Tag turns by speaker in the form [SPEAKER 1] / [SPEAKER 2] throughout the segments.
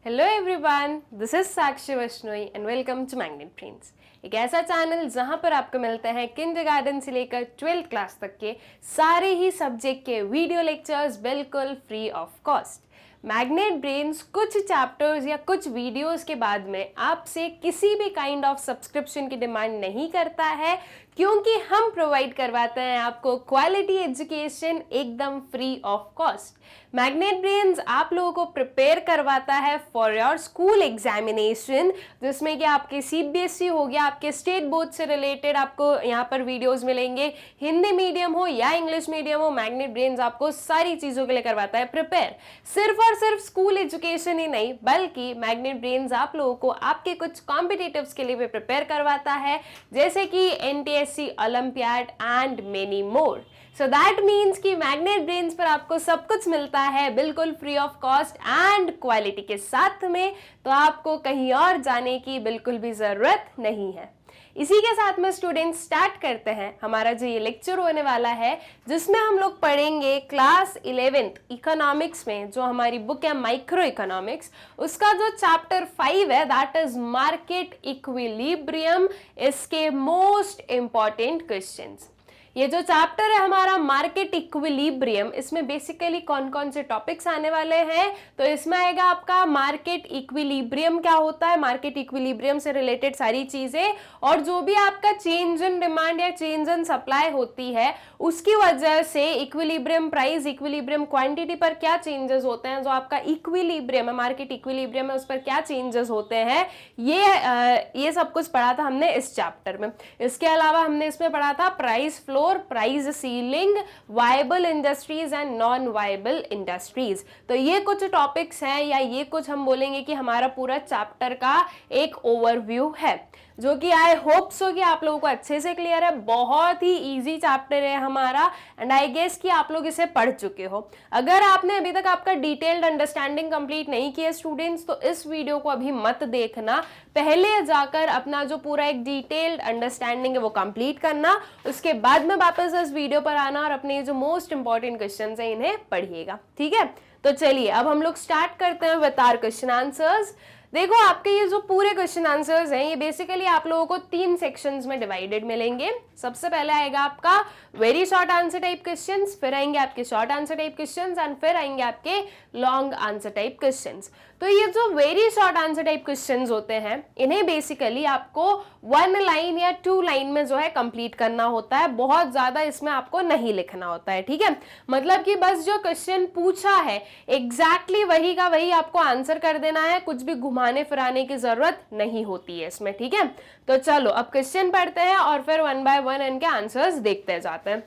[SPEAKER 1] Hello everyone, this is Sakshi Vaishnoi and welcome to magnet brains. एक ऐसा channel जहां पर आपको मिलते हैं किंडरगार्टन से लेकर 12th क्लास तक के सारे ही सब्जेक्ट के वीडियो लेक्चर्स बिल्कुल free of cost. Magnet brains कुछ चैप्टर्स या कुछ वीडियोस के बाद में आपसे किसी भी काइंड ऑफ सब्सक्रिप्शन की डिमांड नहीं करता है, क्योंकि हम प्रोवाइड करवाते हैं आपको क्वालिटी एजुकेशन एकदम free of cost. Magnet brains आप लोगों को प्रिपेयर करवाता है फॉर योर स्कूल एग्जामिनेशन, जिसमें कि आपके सीबीएसई हो गया, आपके स्टेट बोर्ड से रिलेटेड आपको यहाँ पर वीडियोस मिलेंगे। हिंदी मीडियम हो या इंग्लिश मीडियम हो, मैग्नेट ब्रेन्स आपको सारी चीज़ों के लिए करवाता है प्रिपेयर। सिर्फ और सिर्फ स्कूल एजुकेशन ही नहीं, बल्कि मैग्नेट ब्रेन्स आप लोगों को आपके कुछ कॉम्पिटिटिव्स के लिए भी प्रिपेयर करवाता है, जैसे कि NTSC, olympiad and many more. So that means कि मैग्नेट ब्रेन्स पर आपको सब कुछ मिलता है बिल्कुल free of cost and quality के साथ में, तो आपको कहीं और जाने की बिल्कुल भी जरूरत नहीं है। इसी के साथ में स्टूडेंट्स स्टार्ट करते हैं हमारा जो ये लेक्चर होने वाला है, जिसमें हम लोग पढ़ेंगे क्लास 11th इकोनॉमिक्स में जो हमारी बुक है माइक्रो इकोनॉमिक्स, उसका जो चैप्टर 5 है दैट इज मार्केट इक्विलिब्रियम, इसके मोस्ट इंपॉर्टेंट क्वेश्चंस। ये जो चैप्टर है हमारा मार्केट इक्विलिब्रियम, इसमें बेसिकली कौन कौन से टॉपिक्स आने वाले हैं, तो इसमें आएगा आपका मार्केट इक्विलिब्रियम क्या होता है, मार्केट इक्विलिब्रियम से रिलेटेड सारी चीजें, और जो भी आपका चेंज इन डिमांड या चेंज इन सप्लाई होती है उसकी वजह से इक्विलिब्रियम प्राइस, इक्विलिब्रियम क्वांटिटी पर क्या चेंजेस होते हैं, जो आपका इक्विलिब्रियम है, मार्केट इक्विलिब्रियम है, उस पर क्या चेंजेस होते हैं, ये सब कुछ पढ़ा था हमने इस चैप्टर में। इसके अलावा हमने इसमें पढ़ा था price floor, price ceiling, viable industries and non viable industries. तो ये कुछ टॉपिक्स हैं, या ये कुछ हम बोलेंगे कि हमारा पूरा चैप्टर का एक ओवरव्यू है, जो कि आई होप सो कि आप लोगों को अच्छे से क्लियर है। बहुत ही इजी चैप्टर है हमारा, एंड आई गेस कि आप लोग इसे पढ़ चुके हो। अगर आपने अभी तक आपका डिटेल्ड अंडरस्टैंडिंग कंप्लीट नहीं किया स्टूडेंट्स, तो इस वीडियो को अभी मत देखना, पहले जाकर अपना जो पूरा एक डिटेल्ड अंडरस्टैंडिंग है वो कंप्लीट करना, उसके बाद में वापस इस वीडियो पर आना और अपने जो मोस्ट इंपॉर्टेंट क्वेश्चन है इन्हें पढ़िएगा, ठीक है। तो चलिए अब हम लोग स्टार्ट करते हैं विद आवर क्वेश्चन आंसर्स। देखो, आपके ये जो पूरे क्वेश्चन आंसर्स हैं ये बेसिकली आप लोगों को 3 सेक्शंस में डिवाइडेड मिलेंगे। सबसे पहले आएगा आपका very short answer type questions, फिर आएंगे आपके short answer type questions, and फिर आएंगे आपके लॉन्ग आंसर टाइप क्वेश्चंस। तो ये जो very short answer type questions होते हैं, इन्हें बेसिकली आपको 1 लाइन या 2 लाइन में जो है कंप्लीट करना होता है, बहुत ज्यादा इसमें आपको नहीं लिखना होता है, ठीक है। मतलब कि बस जो क्वेश्चन पूछा है एग्जैक्टली वही का वही आपको आंसर कर देना है, कुछ भी घुमाने फिराने की जरूरत नहीं होती है इसमें, ठीक है। तो चलो अब क्वेश्चन पढ़ते हैं और फिर 1 बाय 1 इनके आंसर्स देखते जाते हैं।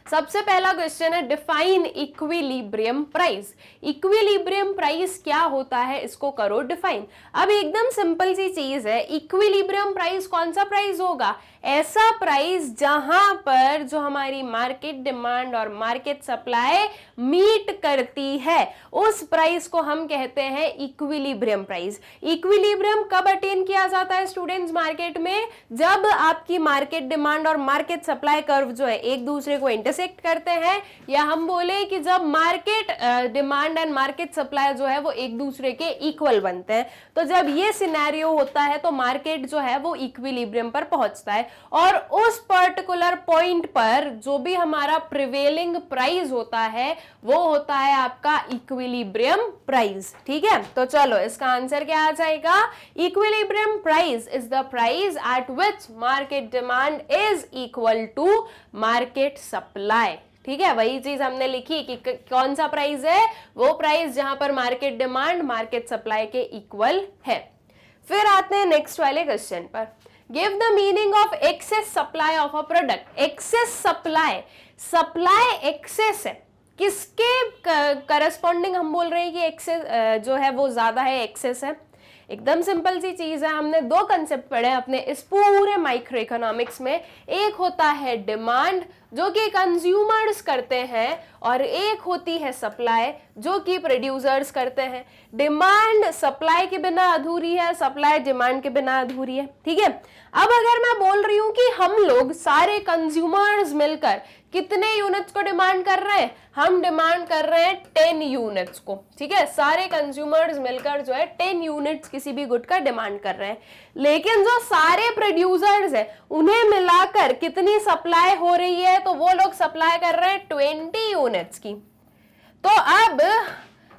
[SPEAKER 1] सबसे पहला क्वेश्चन है define equilibrium price. Equilibrium price क्या होता है, इसको करो डिफाइन। अब एकदम सिंपल सी चीज है, इक्विलिब्रियम प्राइस कौन सा प्राइस होगा, ऐसा प्राइस जहां पर जो हमारी मार्केट डिमांड और मार्केट सप्लाई मीट करती है, उस प्राइस को हम कहते हैं इक्विलिब्रियम प्राइस। इक्विलिब्रियम कब अटेन किया जाता है स्टूडेंट्स मार्केट में, जब आपकी मार्केट डिमांड और मार्केट सप्लाई कर्व जो है एक दूसरे को इंटरसेक्ट करते हैं, या हम बोले कि जब market demand and market supply जो है वो एक दूसरे के इक्वल बनते हैं। तो जब ये सिनेरियो होता है तो मार्केट जो है वो इक्विलिब्रियम पर पहुंचता है, और उस पर्टिकुलर पॉइंट पर जो भी हमारा प्रिवेलिंग प्राइस होता है वो होता है आपका इक्विलिब्रियम प्राइस, ठीक है। तो चलो इसका आंसर क्या आ जाएगा, equilibrium price is the price at which market demand is equal to market supply, ठीक है। वही चीज हमने लिखी कि कौन सा प्राइस है, वो प्राइस जहां पर मार्केट डिमांड मार्केट सप्लाई के इक्वल है। फिर आते हैं नेक्स्ट वाले क्वेश्चन पर, give the meaning of excess supply of a product. Excess supply, supply excess है, किसके करस्पॉन्डिंग हम बोल रहे हैं कि एक्सेस जो है वो ज्यादा है, एक्सेस है। एकदम सिंपल सी चीज है, हमने 2 कंसेप्ट पढ़े अपने इस पूरे माइक्रो इकोनॉमिक्स में, एक होता है डिमांड, जो कि कंज्यूमर्स करते हैं, और एक होती है सप्लाई जो कि प्रोड्यूसर्स करते हैं। डिमांड सप्लाई के बिना अधूरी है, सप्लाई डिमांड के बिना अधूरी है, ठीक है। अब अगर मैं बोल रही हूं कि हम लोग सारे कंज्यूमर्स मिलकर कितने यूनिट्स को डिमांड कर रहे हैं, हम डिमांड कर रहे हैं 10 यूनिट्स को, ठीक है। सारे कंज्यूमर्स मिलकर जो है 10 यूनिट्स किसी भी गुड का डिमांड कर रहे हैं, लेकिन जो सारे प्रोड्यूसर्स हैं उन्हें मिलाकर कितनी सप्लाई हो रही है, तो वो लोग सप्लाई कर रहे हैं 20 यूनिट्स की। तो अब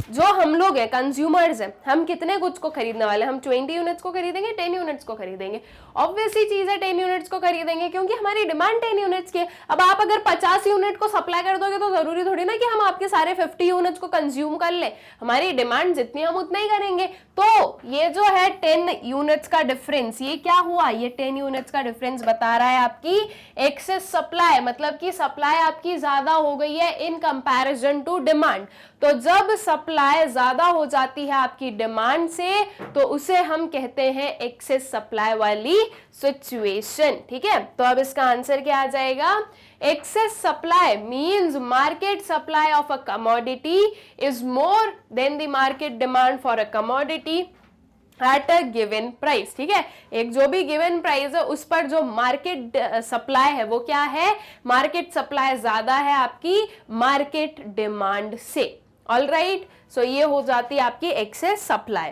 [SPEAKER 1] जो हम लोग हैं कंज्यूमर्स हैं, हम कितने गुड्स को खरीदने वाले हैं, हम 20 यूनिट्स को खरीदेंगे, 10 यूनिट्स को खरीदेंगे। ऑब्वियसली चीज है 10 यूनिट्स को खरीदेंगे क्योंकि हमारी डिमांड 10 यूनिट्स की है। अब आप अगर 50 यूनिट को सप्लाई कर दोगे तो जरूरी थोड़ी ना कि हम आपके सारे 50 यूनिट्स को कंज्यूम कर ले, हमारी डिमांड जितनी हम उतना ही करेंगे। तो ये जो है 10 यूनिट्स का डिफरेंस, ये क्या हुआ, ये 10 यूनिट्स का डिफरेंस बता रहा है आपकी एक्सेस सप्लाई, मतलब कि सप्लाई आपकी ज्यादा हो गई है इन कंपैरिजन टू डिमांड। तो जब सप्लाई ज्यादा हो जाती है आपकी डिमांड से, तो उसे हम कहते हैं एक्सेस सप्लाई वाली सिचुएशन, ठीक है। तो अब इसका आंसर क्या आ जाएगा, excess supply means market supply of a commodity is more than the market demand for a commodity at a given price, ठीक है। एक जो भी गिवन प्राइस है उस पर जो मार्केट सप्लाई है वो क्या है, मार्केट सप्लाई ज्यादा है आपकी मार्केट डिमांड से। ऑल राइट, सो ये हो जाती है आपकी एक्सेस सप्लाई।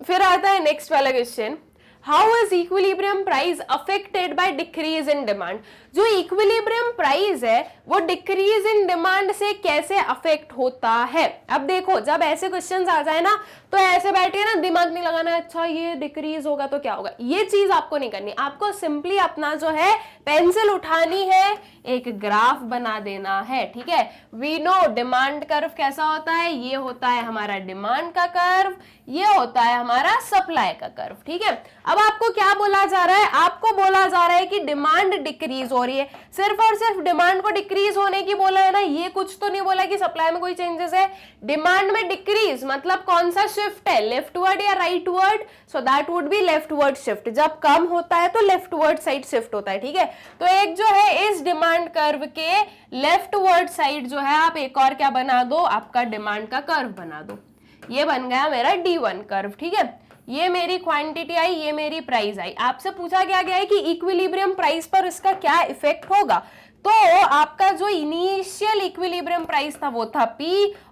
[SPEAKER 1] फिर आता है नेक्स्ट वाला question, how is equilibrium price affected by decrease in demand. जो इक्विलिब्रियम प्राइस है वो डिक्रीज इन डिमांड से कैसे अफेक्ट होता है। अब देखो जब ऐसे क्वेश्चंस आ जाए ना तो ऐसे बैठे ना, दिमाग नहीं लगाना अच्छा ये डिक्रीज होगा तो क्या होगा, ये चीज आपको नहीं करनी। आपको सिंपली अपना जो है पेंसिल उठानी है, एक ग्राफ बना देना है, ठीक है। वी नो डिमांड कर्व कैसा होता है, ये होता है हमारा डिमांड का कर्व, ये होता है हमारा सप्लाई का कर्व, ठीक है। अब आपको क्या बोला जा रहा है, आपको बोला जा रहा है कि डिमांड डिक्रीज हो रही है, सिर्फ और सिर्फ डिमांड को डिक्रीज होने की बोला है ना, ये कुछ तो नहीं बोला कि सप्लाई में कोई चेंजेस है। डिमांड में डिक्रीज मतलब कौन सा शिफ्ट है, लेफ्टवर्ड या rightward, so that would B leftward shift. जब कम होता है तो लेफ्टवर्ड साइड शिफ्ट होता है, ठीक है। तो एक जो है इस डिमांड कर्व के लेफ्टवर्ड साइड जो है आप एक और क्या बना दो, आपका डिमांड का कर्व बना दो। ये बन गया मेरा D1 कर्व, ठीक है। ये मेरी क्वांटिटी आई, ये मेरी प्राइस आई। आपसे पूछा क्या गया है कि इक्विलिब्रियम प्राइस पर इसका क्या इफेक्ट होगा, तो आपका जो इनिशियल इक्विलिब्रियम प्राइस था वो था P,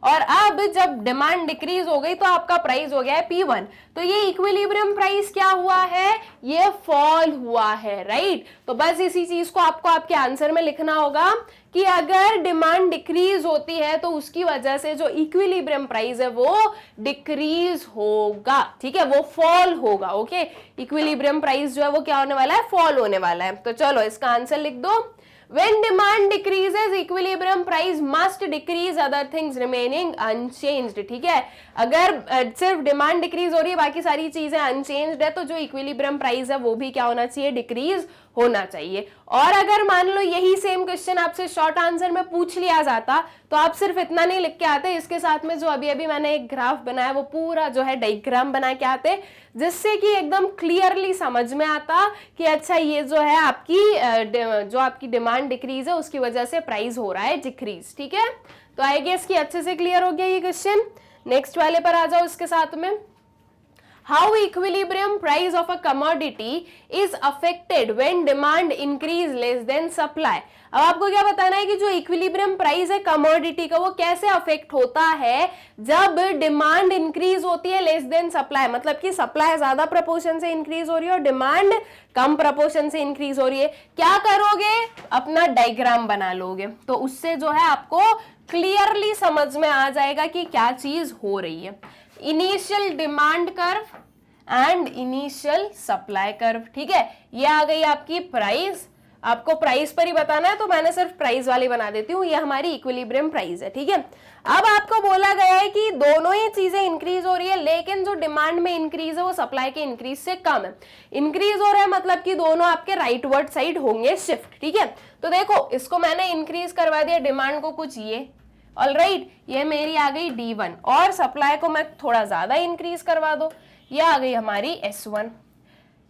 [SPEAKER 1] और अब जब डिमांड डिक्रीज हो गई तो आपका प्राइस हो गया है P1। तो ये इक्विलिब्रियम प्राइस क्या हुआ है, ये फॉल हुआ है, राइट। तो बस इसी चीज को आपको आपके आंसर में लिखना होगा कि अगर डिमांड डिक्रीज होती है तो उसकी वजह से जो इक्विलिब्रियम प्राइस है वो डिक्रीज होगा, ठीक है, वो फॉल होगा। ओके, इक्विलिब्रियम प्राइस जो है वो क्या होने वाला है, फॉल होने वाला है। तो चलो इसका आंसर लिख दो, when demand decreases equilibrium price must decrease other things remaining unchanged, ठीक है। अगर सिर्फ डिमांड डिक्रीज हो रही है बाकी सारी चीजें अनचेंज्ड है तो जो इक्विलिब्रियम प्राइस है वो भी क्या होना चाहिए, डिक्रीज होना चाहिए। और अगर मान लो यही सेम क्वेश्चन आपसे शॉर्ट आंसर में पूछ लिया जाता तो आप सिर्फ इतना नहीं लिख के आते, इसके साथ में जो अभी अभी मैंने एक ग्राफ बनाया वो पूरा जो है डायग्राम बना के आते, जिससे कि एकदम क्लियरली समझ में आता कि अच्छा ये जो है आपकी जो आपकी डिमांड डिक्रीज है उसकी वजह से प्राइस हो रहा है डिक्रीज, ठीक है। तो आई गेस कि अच्छे से क्लियर हो गया ये क्वेश्चन। नेक्स्ट वाले पर आ जाओ इसके साथ में, how equilibrium price of a commodity is affected when demand increase less than supply। अब आपको क्या बताना है कि जो इक्विलिब्रियम प्राइस है कमोडिटी का वो कैसे अफेक्ट होता है जब डिमांड इंक्रीज होती है लेस देन सप्लाई, मतलब कि सप्लाई ज्यादा प्रोपोर्शन से इंक्रीज हो रही है और डिमांड कम प्रोपोर्शन से इंक्रीज हो रही है। क्या करोगे, अपना डायग्राम बना लोगे, तो उससे जो है आपको क्लियरली समझ में आ जाएगा कि क्या चीज हो रही है। Initial demand curve and initial supply curve, ठीक है। ये आ गई आपकी प्राइस, आपको प्राइस पर ही बताना है तो मैंने सिर्फ प्राइस वाली बना देती हूँ, ये हमारी इक्विलिब्रियम प्राइस है, ठीक है। अब आपको बोला गया है कि दोनों ही चीजें इंक्रीज हो रही है लेकिन जो डिमांड में इंक्रीज है वो सप्लाई के इंक्रीज से कम है। इंक्रीज हो रहा है मतलब कि दोनों आपके राइटवर्ड साइड होंगे शिफ्ट, ठीक है। तो देखो इसको मैंने इंक्रीज करवा दिया डिमांड को कुछ, ये ऑलराइट, ये मेरी आ गई D1, और सप्लाई को मैं थोड़ा ज्यादा इंक्रीज करवा दो, ये आ गई हमारी S1।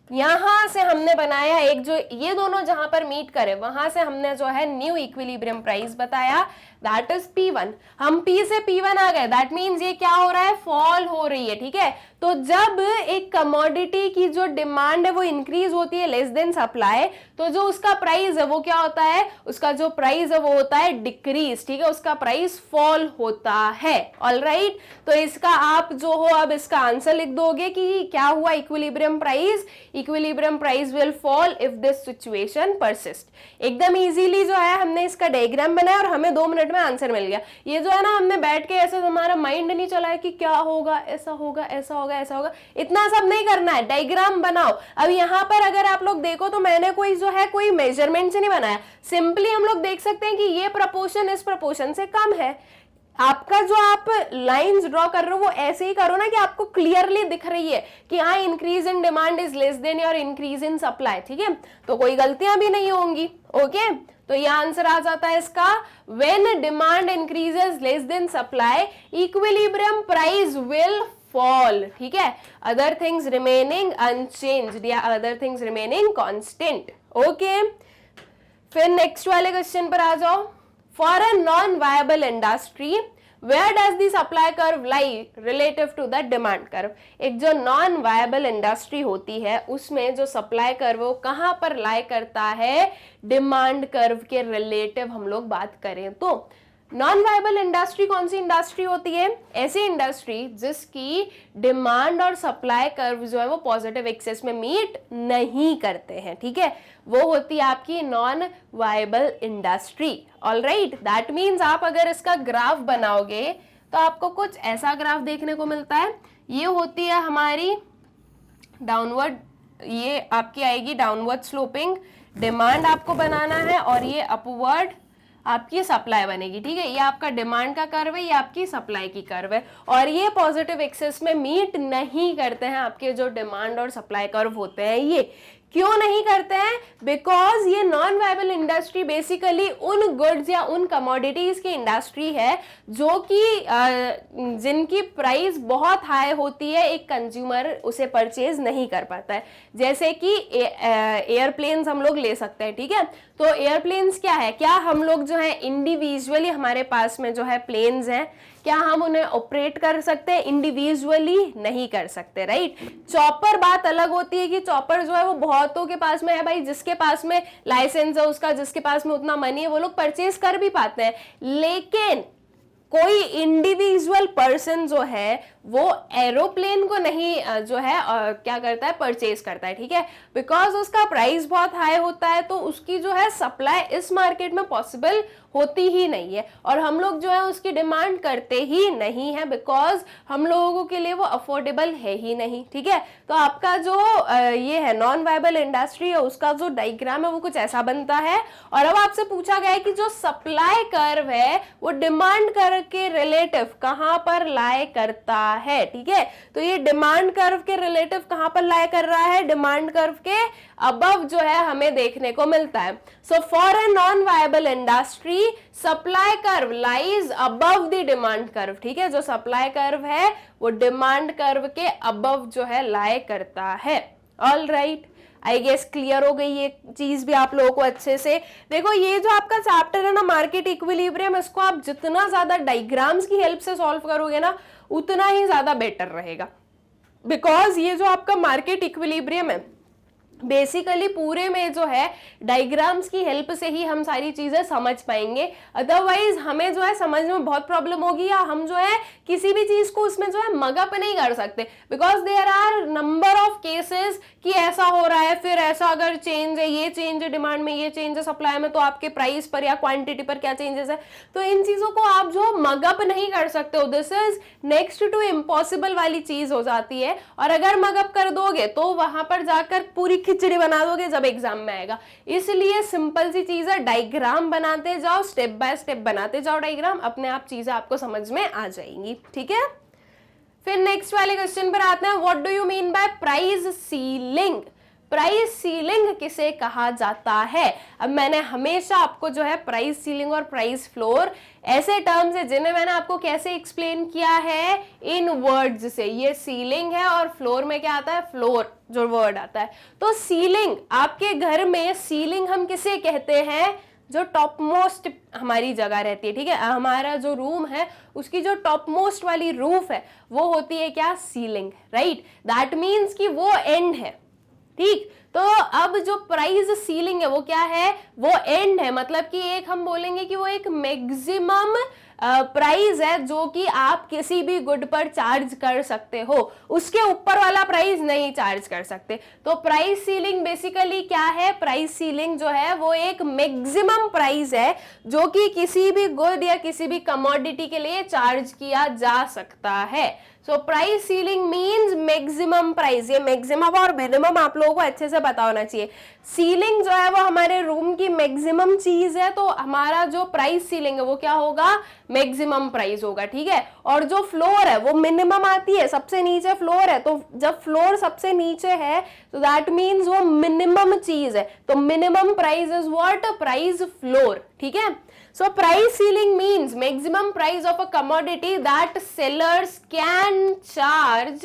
[SPEAKER 1] यहां से हमने बनाया एक, जो ये दोनों जहां पर मीट करे वहां से हमने जो है न्यू इक्विलिब्रियम प्राइस बताया, दैट इज P1। हम P से P1 आ गए, दैट मीन्स ये क्या हो रहा है, फॉल हो रही है, ठीक है। तो जब एक कमोडिटी की जो डिमांड है वो इंक्रीज होती है लेस देन सप्लाई, तो जो उसका प्राइस है वो क्या होता है, उसका जो प्राइस है वो होता है डिक्रीज, ठीक है, उसका प्राइस फॉल होता है। ऑलराइट, तो इसका आप जो हो अब इसका आंसर लिख दोगे कि क्या हुआ, equilibrium price will fall if this situation persist. एकदम इजीली जो है हमने इसका डायग्राम बनाया और हमें 2 मिनट में आंसर मिल गया। ये जो है ना, हमने बैठ के ऐसे, हमारा माइंड नहीं चला है कि क्या होगा, ऐसा होगा, ऐसा होगा, ऐसा होगा, इतना सब नहीं करना है, डायग्राम बनाओ। अब यहाँ पर अगर आप लोग देखो तो मैंने कोई जो है कोई मेजरमेंट से नहीं बनाया, सिंपली हम लोग देख सकते हैं कि ये प्रपोर्शन इस प्रपोर्शन से कम है। आपका जो आप लाइंस ड्रॉ कर रहे हो वो ऐसे ही करो ना कि आपको क्लियरली दिख रही है कि हाँ, increase in demand is less than your increase in supply, ठीक है, तो कोई गलतियां भी नहीं होंगी। ओके, तो ये आंसर आ जाता है इसका, when demand increases less than supply equilibrium price will fall, ठीक है, अदर थिंग्स रिमेनिंग अनचेंज्ड या other things remaining constant. Okay, फिर नेक्स्ट वाले क्वेश्चन पर आ जाओ। For a non-viable industry, where does the supply curve lie relative to the demand curve? एक जो non-viable industry होती है उसमें जो supply curve वो कहाँ पर lie करता है, demand curve के relative हम लोग बात करें तो। नॉन वायबल इंडस्ट्री कौन सी इंडस्ट्री होती है, ऐसी इंडस्ट्री जिसकी डिमांड और सप्लाई कर्व जो है वो पॉजिटिव एक्सेस में मीट नहीं करते हैं, ठीक है, वो होती है आपकी non viable industry. Alright, that means आप अगर इसका ग्राफ बनाओगे तो आपको कुछ ऐसा ग्राफ देखने को मिलता है। ये होती है हमारी डाउनवर्ड, ये आपकी आएगी डाउनवर्ड स्लोपिंग, डिमांड आपको बनाना है, और ये अपवर्ड आपकी सप्लाई बनेगी, ठीक है, ये आपका डिमांड का कर्व है, ये आपकी सप्लाई की कर्व है, और ये पॉजिटिव एक्सेस में मीट नहीं करते हैं आपके जो डिमांड और सप्लाई कर्व होते हैं। ये क्यों नहीं करते हैं, बिकॉज ये नॉन वायबल इंडस्ट्री बेसिकली उन गुड्स या उन कमोडिटीज की इंडस्ट्री है जो कि जिनकी प्राइस बहुत हाई होती है, एक कंज्यूमर उसे परचेज नहीं कर पाता है। जैसे कि एयरप्लेन्स हम लोग ले सकते हैं, ठीक है, तो एयरप्लेन्स क्या है, क्या हम लोग जो है इंडिविजुअली हमारे पास में जो है प्लेन्स हैं, क्या हम उन्हें ऑपरेट कर सकते हैं, इंडिविजुअली नहीं कर सकते, राइट। चॉपर बात अलग होती है कि चॉपर जो है वो बहुतों के पास में है, भाई जिसके पास में लाइसेंस है उसका, जिसके पास में उतना मनी है वो लोग परचेज कर भी पाते हैं, लेकिन कोई इंडिविजुअल पर्सन जो है वो एरोप्लेन को नहीं जो है क्या करता है, परचेज करता है, ठीक है, बिकॉज उसका प्राइस बहुत हाई होता है, तो उसकी जो है सप्लाई इस मार्केट में पॉसिबल होती ही नहीं है, और हम लोग जो है उसकी डिमांड करते ही नहीं है, बिकॉज हम लोगों के लिए वो अफोर्डेबल है ही नहीं, ठीक है। तो आपका जो ये है नॉन वायबल इंडस्ट्री है उसका जो डायग्राम है वो कुछ ऐसा बनता है। और अब आपसे पूछा गया है कि जो सप्लाई कर्व है वो डिमांड कर्व के रिलेटिव कहां पर लाई करता है, ठीक है, तो ये डिमांड कर्व के रिलेटिव कहां पर लाई कर रहा है, डिमांड कर्व के अबव जो है हमें देखने को मिलता है। So for a non viable industry supply curve lies above the demand curve, ठीक है, जो सप्लाई कर्व है वो डिमांड कर्व के अबव जो है लाई करता है। All right, I guess clear हो गई ये चीज भी आप लोगों को अच्छे से। देखो ये जो आपका चैप्टर है ना मार्केट इक्विलिब्रियम, इसको आप जितना ज्यादा डायग्राम्स की हेल्प से सॉल्व करोगे ना उतना ही ज्यादा बेटर रहेगा, बिकॉज ये जो आपका मार्केट इक्विलिब्रियम है बेसिकली पूरे में जो है डायग्राम्स की हेल्प से ही हम सारी चीजें समझ पाएंगे, अदरवाइज हमें जो है समझ में बहुत प्रॉब्लम होगी, या हम जो है किसी भी चीज को उसमें जो है मगअप नहीं कर सकते, because there are number of cases कि ऐसा हो रहा है, फिर ऐसा अगर चेंज है, ये चेंज है डिमांड में, ये चेंज है सप्लाई में, तो आपके प्राइस पर या क्वांटिटी पर क्या चेंजेस है, तो इन चीजों को आप जो मगअप नहीं कर सकते हो, this is next to impossible वाली चीज हो जाती है। और अगर मगअप कर दोगे तो वहां पर जाकर पूरी खिचड़ी बना दोगे जब एग्जाम में आएगा, इसलिए सिंपल सी चीज है, डायग्राम बनाते जाओ, स्टेप बाय स्टेप बनाते जाओ डायग्राम, अपने आप चीजें आपको समझ में आ जाएंगी, ठीक है। फिर नेक्स्ट वाले क्वेश्चन पर आते हैं, what do you mean by price ceiling, price ceiling किसे कहा जाता है? अब मैंने हमेशा आपको जो है प्राइस सीलिंग और प्राइस फ्लोर ऐसे टर्म्स है जिन्हें मैंने आपको कैसे एक्सप्लेन किया है, इन वर्ड्स से। ये सीलिंग है और फ्लोर में क्या आता है, फ्लोर जो वर्ड आता है। तो सीलिंग, आपके घर में सीलिंग हम किसे कहते हैं? जो टॉप मोस्ट हमारी जगह रहती है, ठीक है, हमारा जो रूम है उसकी जो टॉप मोस्ट वाली रूफ है वो होती है क्या, सीलिंग, राइट। दैट मीन्स कि वो एंड है, ठीक। तो अब जो प्राइस सीलिंग है वो क्या है, वो एंड है, मतलब कि एक हम बोलेंगे कि वो एक मैक्सिमम प्राइस है जो कि आप किसी भी गुड पर चार्ज कर सकते हो, उसके ऊपर वाला प्राइस नहीं चार्ज कर सकते। तो प्राइस सीलिंग बेसिकली क्या है, प्राइस सीलिंग जो है वो एक मैक्सिमम प्राइस है जो कि किसी भी गुड या किसी भी कमोडिटी के लिए चार्ज किया जा सकता है। So price ceiling means maximum price. ये मैक्सिमम और मिनिमम आप लोगों को अच्छे से पता होना चाहिए। सीलिंग जो है वो हमारे रूम की मैक्सिमम चीज है, तो हमारा जो प्राइस सीलिंग है वो क्या होगा, मैक्सिमम प्राइस होगा, ठीक है। और जो फ्लोर है वो मिनिमम आती है, सबसे नीचे फ्लोर है, तो जब फ्लोर सबसे नीचे है तो दैट मीन्स वो मिनिमम चीज है, तो minimum price is what, price floor, ठीक है। So price ceiling means maximum price of a commodity that sellers can charge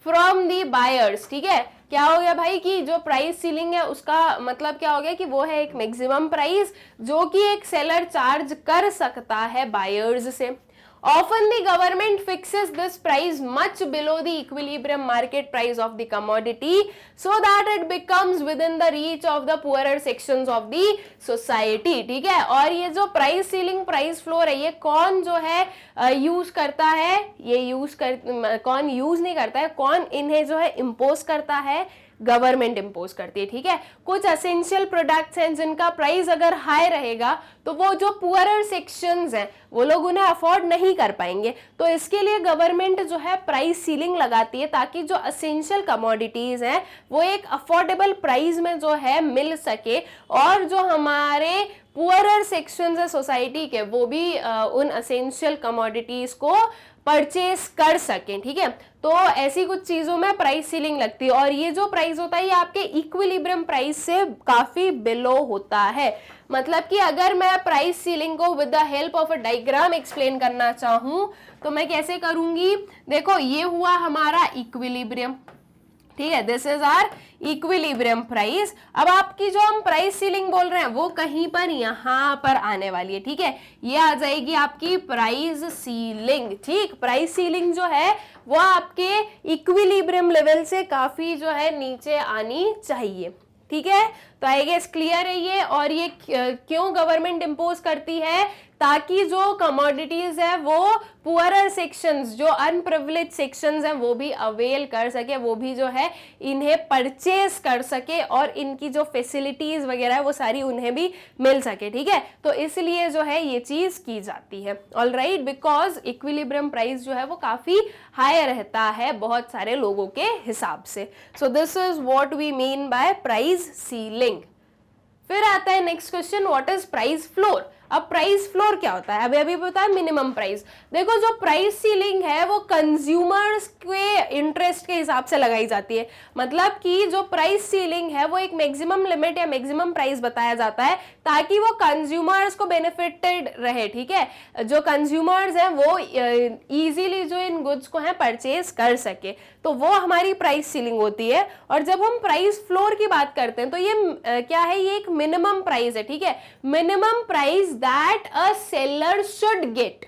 [SPEAKER 1] from the buyers, ठीक है। क्या हो गया भाई कि जो प्राइस सीलिंग है उसका मतलब क्या हो गया कि वो है एक मैक्सिमम प्राइस जो कि एक सेलर चार्ज कर सकता है बायर्स से। Often the government fixes this price much below the equilibrium market price of the commodity so that it becomes within the reach of the poorer sections of the society, ठीक है। और ये जो price ceiling price floor है ये कौन जो है यूज करता है, ये कौन यूज नहीं करता है, कौन इन्हें जो है इम्पोज करता है, गवर्नमेंट इम्पोज करती है, ठीक है। कुछ एसेंशियल प्रोडक्ट्स हैं जिनका प्राइस अगर हाई रहेगा तो वो जो पुअरर सेक्शंस हैं वो लोग उन्हें अफोर्ड नहीं कर पाएंगे, तो इसके लिए गवर्नमेंट जो है प्राइस सीलिंग लगाती है ताकि जो एसेंशियल कमोडिटीज हैं वो एक अफोर्डेबल प्राइस में जो है मिल सके और जो हमारे पुअरर सेक्शंस है सोसाइटी के वो भी उन एसेंशियल कमोडिटीज को परचेस कर सकें, ठीक है। तो ऐसी कुछ चीजों में प्राइस सीलिंग लगती है और ये जो प्राइस होता है ये आपके इक्विलिब्रियम प्राइस से काफी बिलो होता है। मतलब कि अगर मैं प्राइस सीलिंग को with the help of a diagram explain करना चाहूं तो मैं कैसे करूंगी, देखो ये हुआ हमारा इक्विलिब्रियम, ठीक है, this is our equilibrium price. अब आपकी जो हम प्राइस सीलिंग बोल रहे हैं वो कहीं पर यहां पर आने वाली है, ठीक है, ये आ जाएगी आपकी प्राइस सीलिंग, ठीक। प्राइस सीलिंग जो है वो आपके इक्विलिब्रियम लेवल से काफी जो है नीचे आनी चाहिए, ठीक है। तो आई गेस क्लियर है ये। और ये क्यों गवर्नमेंट इंपोज करती है, ताकि जो कमोडिटीज है वो पुअरर सेक्शंस, जो अनप्रिविलेज सेक्शंस हैं वो भी अवेल कर सके, वो भी जो है इन्हें परचेस कर सके और इनकी जो फैसिलिटीज वगैरह है वो सारी उन्हें भी मिल सके, ठीक है। तो इसलिए जो है ये चीज की जाती है, ऑलराइट, बिकॉज इक्विलिब्रियम प्राइस जो है वो काफी हाई रहता है बहुत सारे लोगों के हिसाब से। So this is what we mean by price ceiling. फिर आता है next question, what is price floor. अब प्राइस फ्लोर क्या होता है, अभी बताया मिनिमम प्राइस। देखो जो प्राइस सीलिंग है वो कंज्यूमर्स के इंटरेस्ट के हिसाब से लगाई जाती है, मतलब कि जो प्राइस सीलिंग है वो एक मैक्सिमम लिमिट या मैक्सिमम प्राइस बताया जाता है ताकि वो कंज्यूमर्स को बेनिफिटेड रहे, ठीक है। जो कंज्यूमर्स हैं वो इजीली जो इन गुड्स को है परचेज कर सके, तो वो हमारी प्राइस सीलिंग होती है। और जब हम प्राइस फ्लोर की बात करते हैं तो ये क्या है, ये एक मिनिमम प्राइस है, ठीक है, minimum price that a seller should get,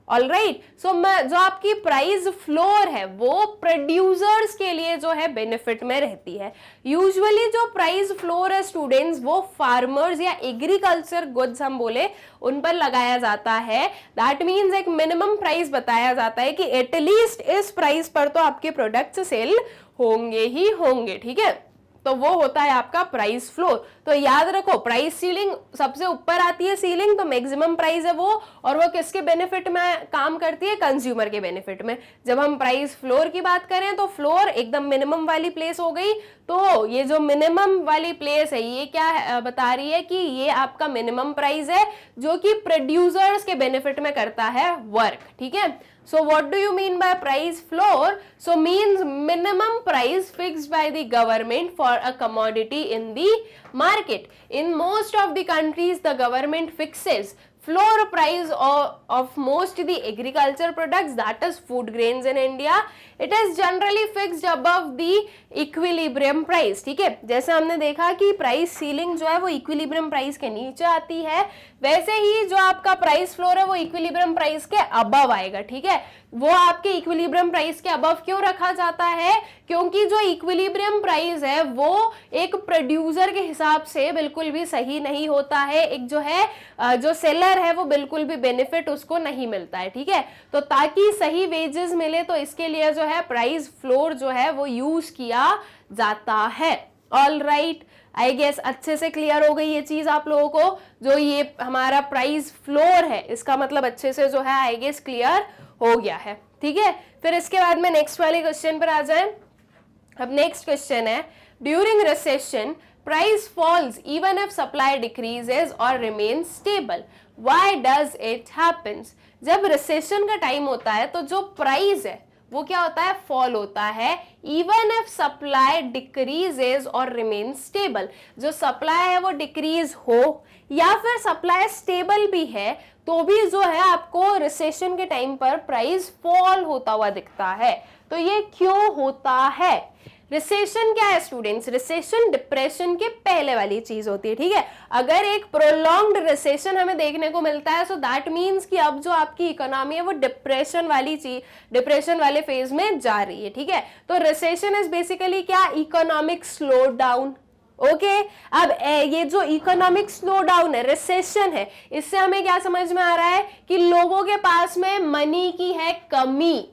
[SPEAKER 1] alright. So जो आपकी प्राइस फ्लोर है वो प्रोड्यूसर्स के लिए जो है बेनिफिट में रहती है। यूजुअली जो प्राइस फ्लोर है स्टूडेंट्स वो फार्मर्स या एग्रीकल्चर गुड्स हम बोले उन पर लगाया जाता है। दैट मीन्स एक मिनिमम प्राइस बताया जाता है कि एटलीस्ट इस प्राइस पर तो आपके प्रोडक्ट्स सेल होंगे ही होंगे, ठीक है। तो वो होता है आपका प्राइस फ्लोर। तो याद रखो प्राइस सीलिंग सबसे ऊपर आती है, सीलिंग तो मैक्सिमम प्राइस है वो, और वो किसके बेनिफिट में काम करती है, कंज्यूमर के बेनिफिट में। जब हम प्राइस फ्लोर की बात करें तो फ्लोर एकदम मिनिमम वाली प्लेस हो गई, तो ये जो मिनिमम वाली प्लेस है ये क्या बता रही है कि ये आपका मिनिमम प्राइस है जो कि प्रोड्यूसर्स के बेनिफिट में करता है वर्क, ठीक है। So what do you mean by price floor? So means minimum price fixed by the government for a commodity in the market. In most of the countries, the government fixes floor price of most the agriculture products, that is food grains in India. It is generally fixed above the equilibrium price. ठीक है, जैसे हमने देखा कि price ceiling जो है वो equilibrium price के नीचे आती है, वैसे ही जो आपका प्राइस फ्लोर है वो इक्विलिब्रियम प्राइस के अबव आएगा। ठीक है, वो आपके इक्विलिब्रियम प्राइस के अबव क्यों रखा जाता है? क्योंकि जो इक्विलिब्रियम प्राइस है वो एक प्रोड्यूसर के हिसाब से बिल्कुल भी सही नहीं होता है, एक जो है जो सेलर है वो बिल्कुल भी बेनिफिट उसको नहीं मिलता है। ठीक है, तो ताकि सही वेजेस मिले तो इसके लिए जो है प्राइस फ्लोर जो है वो यूज किया जाता है। ऑल राइट, आई गेस अच्छे से क्लियर हो गई ये चीज आप लोगों को। जो ये हमारा प्राइस फ्लोर है इसका मतलब अच्छे से जो है आई गेस क्लियर हो गया है। ठीक है, फिर इसके बाद में नेक्स्ट वाले क्वेश्चन पर आ जाए। अब नेक्स्ट क्वेश्चन है, during recession price falls even if supply decreases और remains stable, why does it happens? जब रिसेशन का टाइम होता है तो जो प्राइस है वो क्या होता है? फॉल होता है, इवन इफ सप्लाई डिक्रीजेस और रिमेन स्टेबल। जो सप्लाई है वो डिक्रीज हो या फिर सप्लाई स्टेबल भी है तो भी जो है आपको रिसेशन के टाइम पर प्राइस फॉल होता हुआ दिखता है। तो ये क्यों होता है? रिसेशन क्या है स्टूडेंट्स? रिसेशन डिप्रेशन के पहले वाली चीज होती है। ठीक है, अगर एक प्रोलॉन्ग्ड रिसेशन हमें देखने को मिलता है सो दैट मीन्स कि अब जो आपकी इकोनॉमी है वो डिप्रेशन वाले फेज में जा रही है। ठीक है, तो रिसेशन इज बेसिकली क्या? Economic slow down. ओके, अब ये जो इकोनॉमिक स्लो डाउन है, रिसेशन है, इससे हमें क्या समझ में आ रहा है कि लोगों के पास में मनी की है कमी।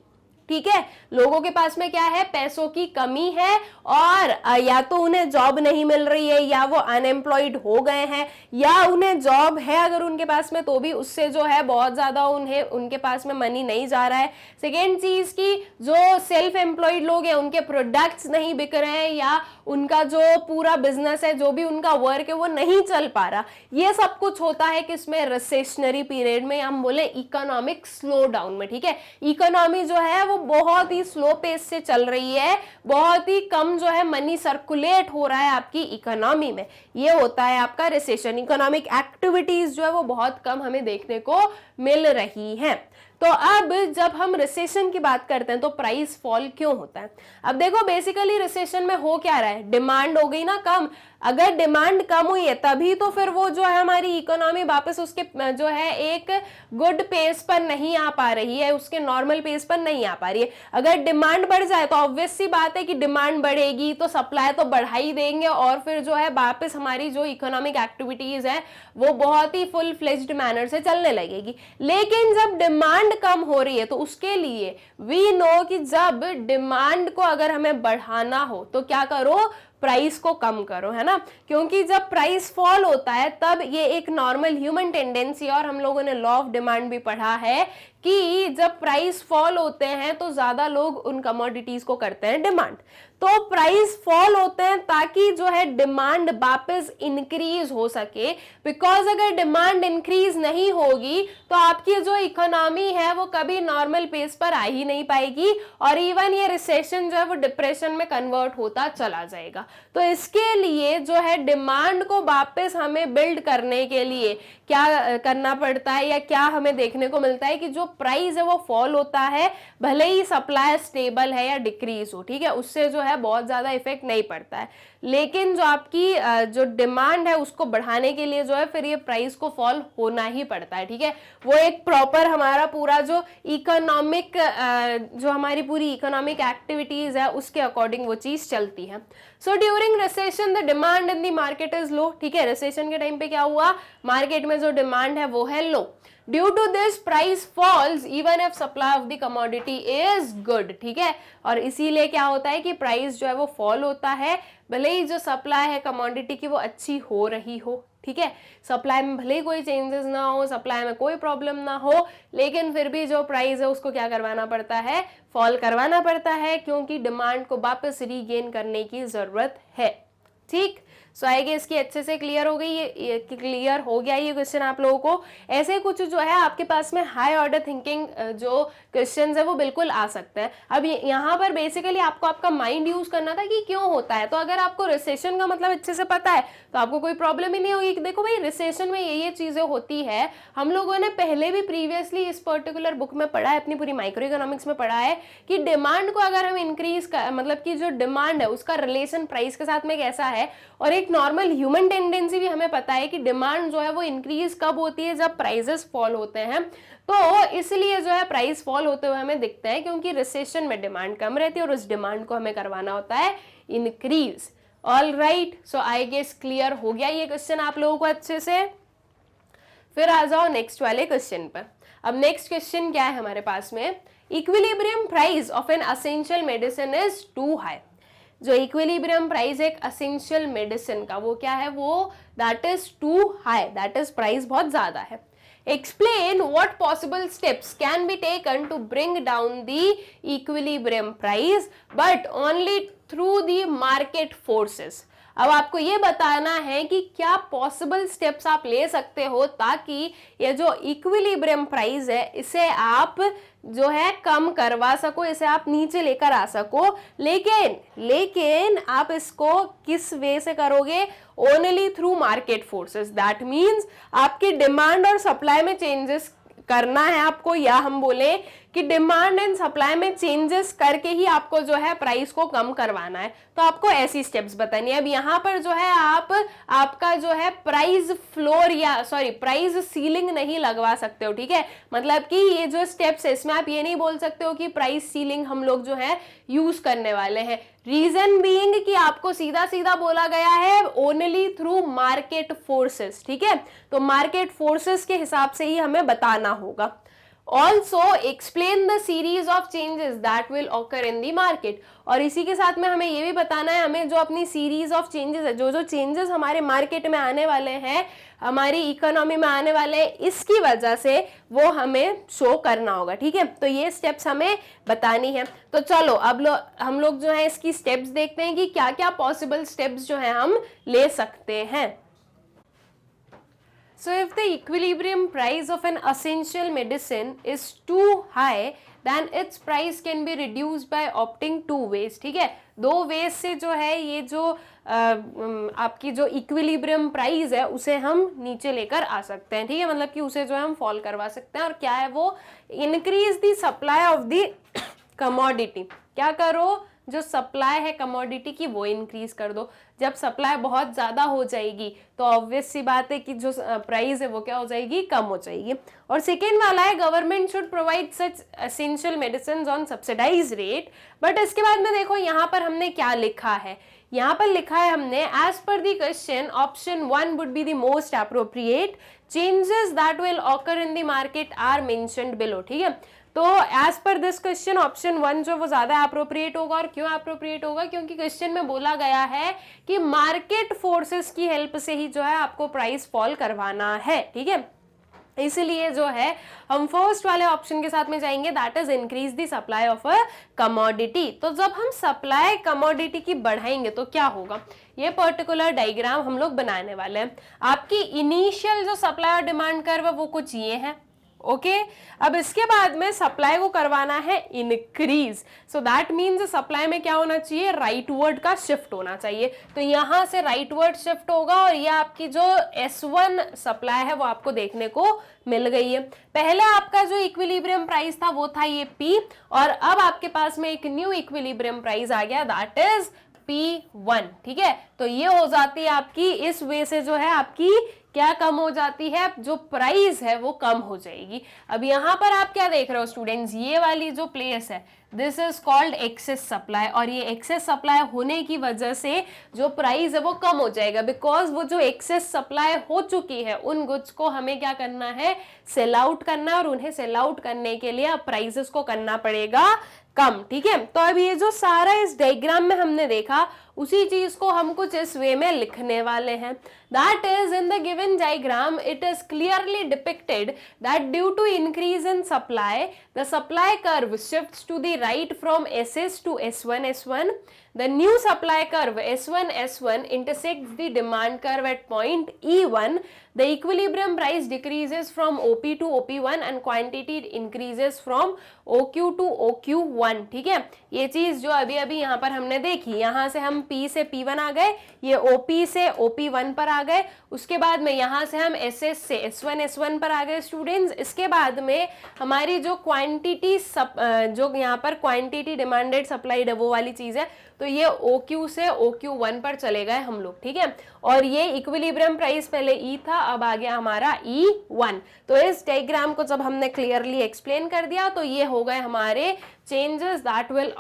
[SPEAKER 1] ठीक है, लोगों के पास में क्या है? पैसों की कमी है, और या तो उन्हें जॉब नहीं मिल रही है या वो अनएम्प्लॉयड हो गए हैं, या उन्हें जॉब है अगर उनके पास में तो भी उससे जो है बहुत ज्यादा उनके पास में मनी नहीं जा रहा है। सेकेंड चीज की जो सेल्फ एम्प्लॉयड लोग हैं उनके प्रोडक्ट्स नहीं बिक रहे हैं, या उनका जो पूरा बिजनेस है, जो भी उनका वर्क है वो नहीं चल पा रहा। ये सब कुछ होता है किसमें? रिसेशनरी पीरियड में, हम बोले इकोनॉमिक स्लो डाउन में। ठीक है, इकोनॉमी जो है वो बहुत ही स्लो पेस से चल रही है, बहुत ही कम जो है मनी सर्कुलेट हो रहा है आपकी इकोनॉमी में, ये होता है आपका रिसेशन। इकोनॉमिक एक्टिविटीज जो है वो बहुत कम हमें देखने को मिल रही हैं। तो अब जब हम रिसेशन की बात करते हैं तो प्राइस फॉल क्यों होता है? अब देखो बेसिकली रिसेशन में हो क्या रहा है? डिमांड हो गई ना कम। अगर डिमांड कम हुई है तभी तो फिर वो जो है हमारी इकोनॉमी वापस उसके जो है एक गुड पेस पर नहीं आ पा रही है, उसके नॉर्मल पेस पर नहीं आ पा रही है। अगर डिमांड बढ़ जाए तो ऑब्वियस सी बात है कि डिमांड बढ़ेगी तो सप्लाई तो बढ़ा ही देंगे, और फिर जो है वापस हमारी जो इकोनॉमिक एक्टिविटीज है वो बहुत ही फुल फ्लेज्ड मैनर से चलने लगेगी। लेकिन जब डिमांड कम हो रही है तो उसके लिए वी नो कि जब डिमांड को अगर हमें बढ़ाना हो तो क्या करो? प्राइस को कम करो, है ना। क्योंकि जब प्राइस फॉल होता है तब ये एक नॉर्मल ह्यूमन टेंडेंसी, और हम लोगों ने लॉ ऑफ डिमांड भी पढ़ा है कि जब प्राइस फॉल होते हैं तो ज्यादा लोग उन कमोडिटीज को करते हैं डिमांड। तो प्राइस फॉल होते हैं ताकि जो है डिमांड वापस इंक्रीज हो सके, बिकॉज अगर डिमांड इंक्रीज नहीं होगी तो आपकी जो इकोनॉमी है वो कभी नॉर्मल पेस पर आ ही नहीं पाएगी, और इवन ये रिसेशन जो है वो डिप्रेशन में कन्वर्ट होता चला जाएगा। तो इसके लिए जो है डिमांड को वापस हमें बिल्ड करने के लिए क्या करना पड़ता है, या क्या हमें देखने को मिलता है कि जो प्राइस है वो फॉल होता है, भले ही सप्लाई स्टेबल है या डिक्रीज हो। ठीक है, उससे जो है बहुत ज्यादा इफेक्ट नहीं पड़ता है, लेकिन जो आपकी जो डिमांड है उसको बढ़ाने के लिए जो है फिर ये प्राइस को फॉल होना ही पड़ता है। ठीक है, वो एक प्रॉपर हमारा पूरा जो इकोनॉमिक जो हमारी पूरी इकोनॉमिक एक्टिविटीज है उसके अकॉर्डिंग वो चीज चलती है। So during recession the demand in the market is low. ठीक है, रिसेशन के टाइम पे क्या हुआ? मार्केट में जो डिमांड है वो है low. Due to this price falls even if supply of the commodity is good. ठीक है, और इसीलिए क्या होता है कि प्राइस जो है वो फॉल होता है, भले ही जो सप्लाई है कमोडिटी की वो अच्छी हो रही हो। ठीक है, सप्लाई में भले ही कोई चेंजेस ना हो, सप्लाई में कोई प्रॉब्लम ना हो, लेकिन फिर भी जो प्राइस है उसको क्या करवाना पड़ता है? फॉल करवाना पड़ता है, क्योंकि डिमांड को वापस रीगेन करने की जरूरत है। ठीक, सो आई गेस कि अच्छे से क्लियर हो गई, ये क्लियर हो गया ये क्वेश्चन आप लोगों को। ऐसे कुछ जो है आपके पास में हाई ऑर्डर थिंकिंग जो क्वेश्चंस है वो बिल्कुल आ सकते हैं। अब यहाँ पर बेसिकली आपको आपका माइंड यूज करना था कि क्यों होता है। तो अगर आपको रिसेशन का मतलब अच्छे से पता है तो आपको कोई प्रॉब्लम ही नहीं होगी कि देखो भाई रिसेशन में ये चीजें होती है। हम लोगों ने पहले भी प्रीवियसली इस पर्टिकुलर बुक में पढ़ा है, अपनी पूरी माइक्रो इकोनॉमिक्स में पढ़ा है कि डिमांड को अगर हम इंक्रीज कर, मतलब कि जो डिमांड है उसका रिलेशन प्राइस के साथ में कैसा है। और एक नॉर्मल ह्यूमन टेंडेंसी भी हमें पता है कि डिमांड जो है वो इंक्रीज कब होती है, जब प्राइसेस फॉल होते हैं। तो इसलिए जो है प्राइस फॉल होते हुए हमें दिखते हैं क्योंकि रिसेशन में डिमांड कम रहती है और उस डिमांड को हमें करवाना होता है increase. All right, so I guess clear हो गया ये क्वेश्चन आप लोगों को अच्छे से। फिर आ जाओ नेक्स्ट वाले क्वेश्चन पर। अब नेक्स्ट क्वेश्चन क्या है हमारे पास में, equilibrium price of an essential medicine is too high. जो इक्विलिब्रियम प्राइस एक असेंशियल मेडिसिन का वो क्या है, वो that is too high, that is price बहुत ज्यादा है। Explain what possible steps can be taken to bring down the equilibrium price, but only through the market forces. अब आपको ये बताना है कि क्या पॉसिबल स्टेप्स आप ले सकते हो ताकि ये जो इक्विलिब्रियम प्राइस है इसे आप जो है कम करवा सको, इसे आप नीचे लेकर आ सको। लेकिन आप इसको किस वे से करोगे, only through market forces. That means आपकी डिमांड और सप्लाई में चेंजेस करना है आपको, या हम बोले कि डिमांड एंड सप्लाई में चेंजेस करके ही आपको जो है प्राइस को कम करवाना है। तो आपको ऐसी स्टेप्स बतानी है। अब यहाँ पर जो है आपका जो है प्राइस फ्लोर या प्राइस सीलिंग नहीं लगवा सकते हो, ठीक है। मतलब कि ये जो स्टेप्स है इसमें आप ये नहीं बोल सकते हो कि प्राइस सीलिंग हम लोग जो है यूज करने वाले हैं। रीजन बीइंग कि आपको सीधा सीधा बोला गया है ओनली थ्रू मार्केट फोर्सेस, ठीक है। तो मार्केट फोर्सेस के हिसाब से ही हमें बताना होगा। Also explain the series of changes that will occur in the market। और इसी के साथ में हमें ये भी बताना है, हमें जो अपनी सीरीज ऑफ चेंजेस है, जो चेंजेस हमारे मार्केट में आने वाले हैं, हमारी इकोनॉमी में आने वाले हैं, इसकी वजह से वो हमें शो करना होगा, ठीक है। तो ये स्टेप्स हमें बतानी है। तो चलो अब हम लोग जो है इसकी स्टेप्स देखते हैं कि क्या क्या पॉसिबल स्टेप्स जो है हम ले सकते हैं। So if the equilibrium price of an essential medicine is too high, then its price can be reduced by opting two ways, ठीक है। दो वेज से जो है ये जो आपकी जो इक्विलिब्रियम प्राइस है उसे हम नीचे लेकर आ सकते हैं, ठीक है। मतलब कि उसे जो है हम फॉल करवा सकते हैं। और क्या है वो, increase the supply of the commodity. क्या करो, जो सप्लाई है कमोडिटी की वो इंक्रीज कर दो। जब सप्लाई बहुत ज्यादा हो जाएगी तो ऑब्वियस सी बात है कि जो प्राइस है वो क्या हो जाएगी, कम हो जाएगी। और सेकेंड वाला है government should provide such essential medicine on subsidise rate. But इसके बाद में देखो यहाँ पर हमने क्या लिखा है, यहाँ पर लिखा है हमने as per the question option 1 would be the most appropriate, changes that will occur in the market are mentioned below, ठीक है। तो as per this question option 1 जो वो ज्यादा अप्रोप्रिएट होगा। और क्यों अप्रोप्रिएट होगा, क्योंकि क्वेश्चन में बोला गया है कि मार्केट फोर्सेस की हेल्प से ही जो है आपको प्राइस फॉल करवाना है, ठीक है। इसलिए जो है हम फर्स्ट वाले ऑप्शन के साथ में जाएंगे, that is increase the supply of a commodity. तो जब हम सप्लाई कमोडिटी की बढ़ाएंगे तो क्या होगा, ये पर्टिकुलर डायग्राम हम लोग बनाने वाले हैं। आपकी इनिशियल जो सप्लाई और डिमांड कर्व है वो कुछ ये है, ओके। अब इसके बाद में सप्लाई को करवाना है increase. So that means supply में क्या होना चाहिए, राइटवर्ड का शिफ्ट होना चाहिए। तो यहां से राइटवर्ड शिफ्ट होगा और ये आपकी जो S1 सप्लाई है वो आपको देखने को मिल गई है। पहले आपका जो इक्विलिब्रियम प्राइस था वो था ये P, और अब आपके पास में एक न्यू इक्विलिब्रियम प्राइस आ गया, दैट इज P1, ठीक है। तो ये हो जाती है आपकी, इस वे से जो है आपकी क्या कम हो जाती है, जो प्राइस है वो कम हो जाएगी। अब यहाँ पर आप क्या देख रहे हो स्टूडेंट्स, ये वाली जो प्लेस है this is called excess supply. और ये एक्सेस सप्लाई होने की वजह से जो प्राइस है वो कम हो जाएगा, बिकॉज वो जो एक्सेस सप्लाई हो चुकी है उन गुड्स को हमें क्या करना है, सेल आउट करना है। और उन्हें सेल आउट करने के लिए अब प्राइसेस को करना पड़ेगा कम। ठीक है, तो अब ये जो सारा इस डायग्राम में हमने देखा उसी चीज को हम कुछ इस वे में लिखने वाले हैं। That is, in the given diagram, it is clearly depicted that due to increase in supply, the supply curve shifts to the right from SS to S1 S1. The new supply curve S1 S1 intersects the demand curve at point E1. The equilibrium price decreases from OP to OP1 and quantity increases from OQ to OQ1. ठीक है, ये चीज जो अभी अभी यहाँ पर हमने देखी, यहाँ से हम P से P1 आ गए, ये OP से OP1 पर आ गए, उसके बाद में यहाँ से हम SS से S1 S1 पर आ गए स्टूडेंट्स। इसके बाद में हमारी जो क्वांटिटी जो यहाँ पर क्वांटिटी डिमांडेड सप्लाइड है वो वाली चीज है, तो ये OQ से OQ1 पर चले गए हम लोग। ठीक है, और ये इक्विलिब्रियम प्राइस पहले E था, अब आ गया हमारा E1। तो इस डायग्राम को जब हमने क्लियरली एक्सप्लेन कर दिया तो ये हो गए हमारे changes that will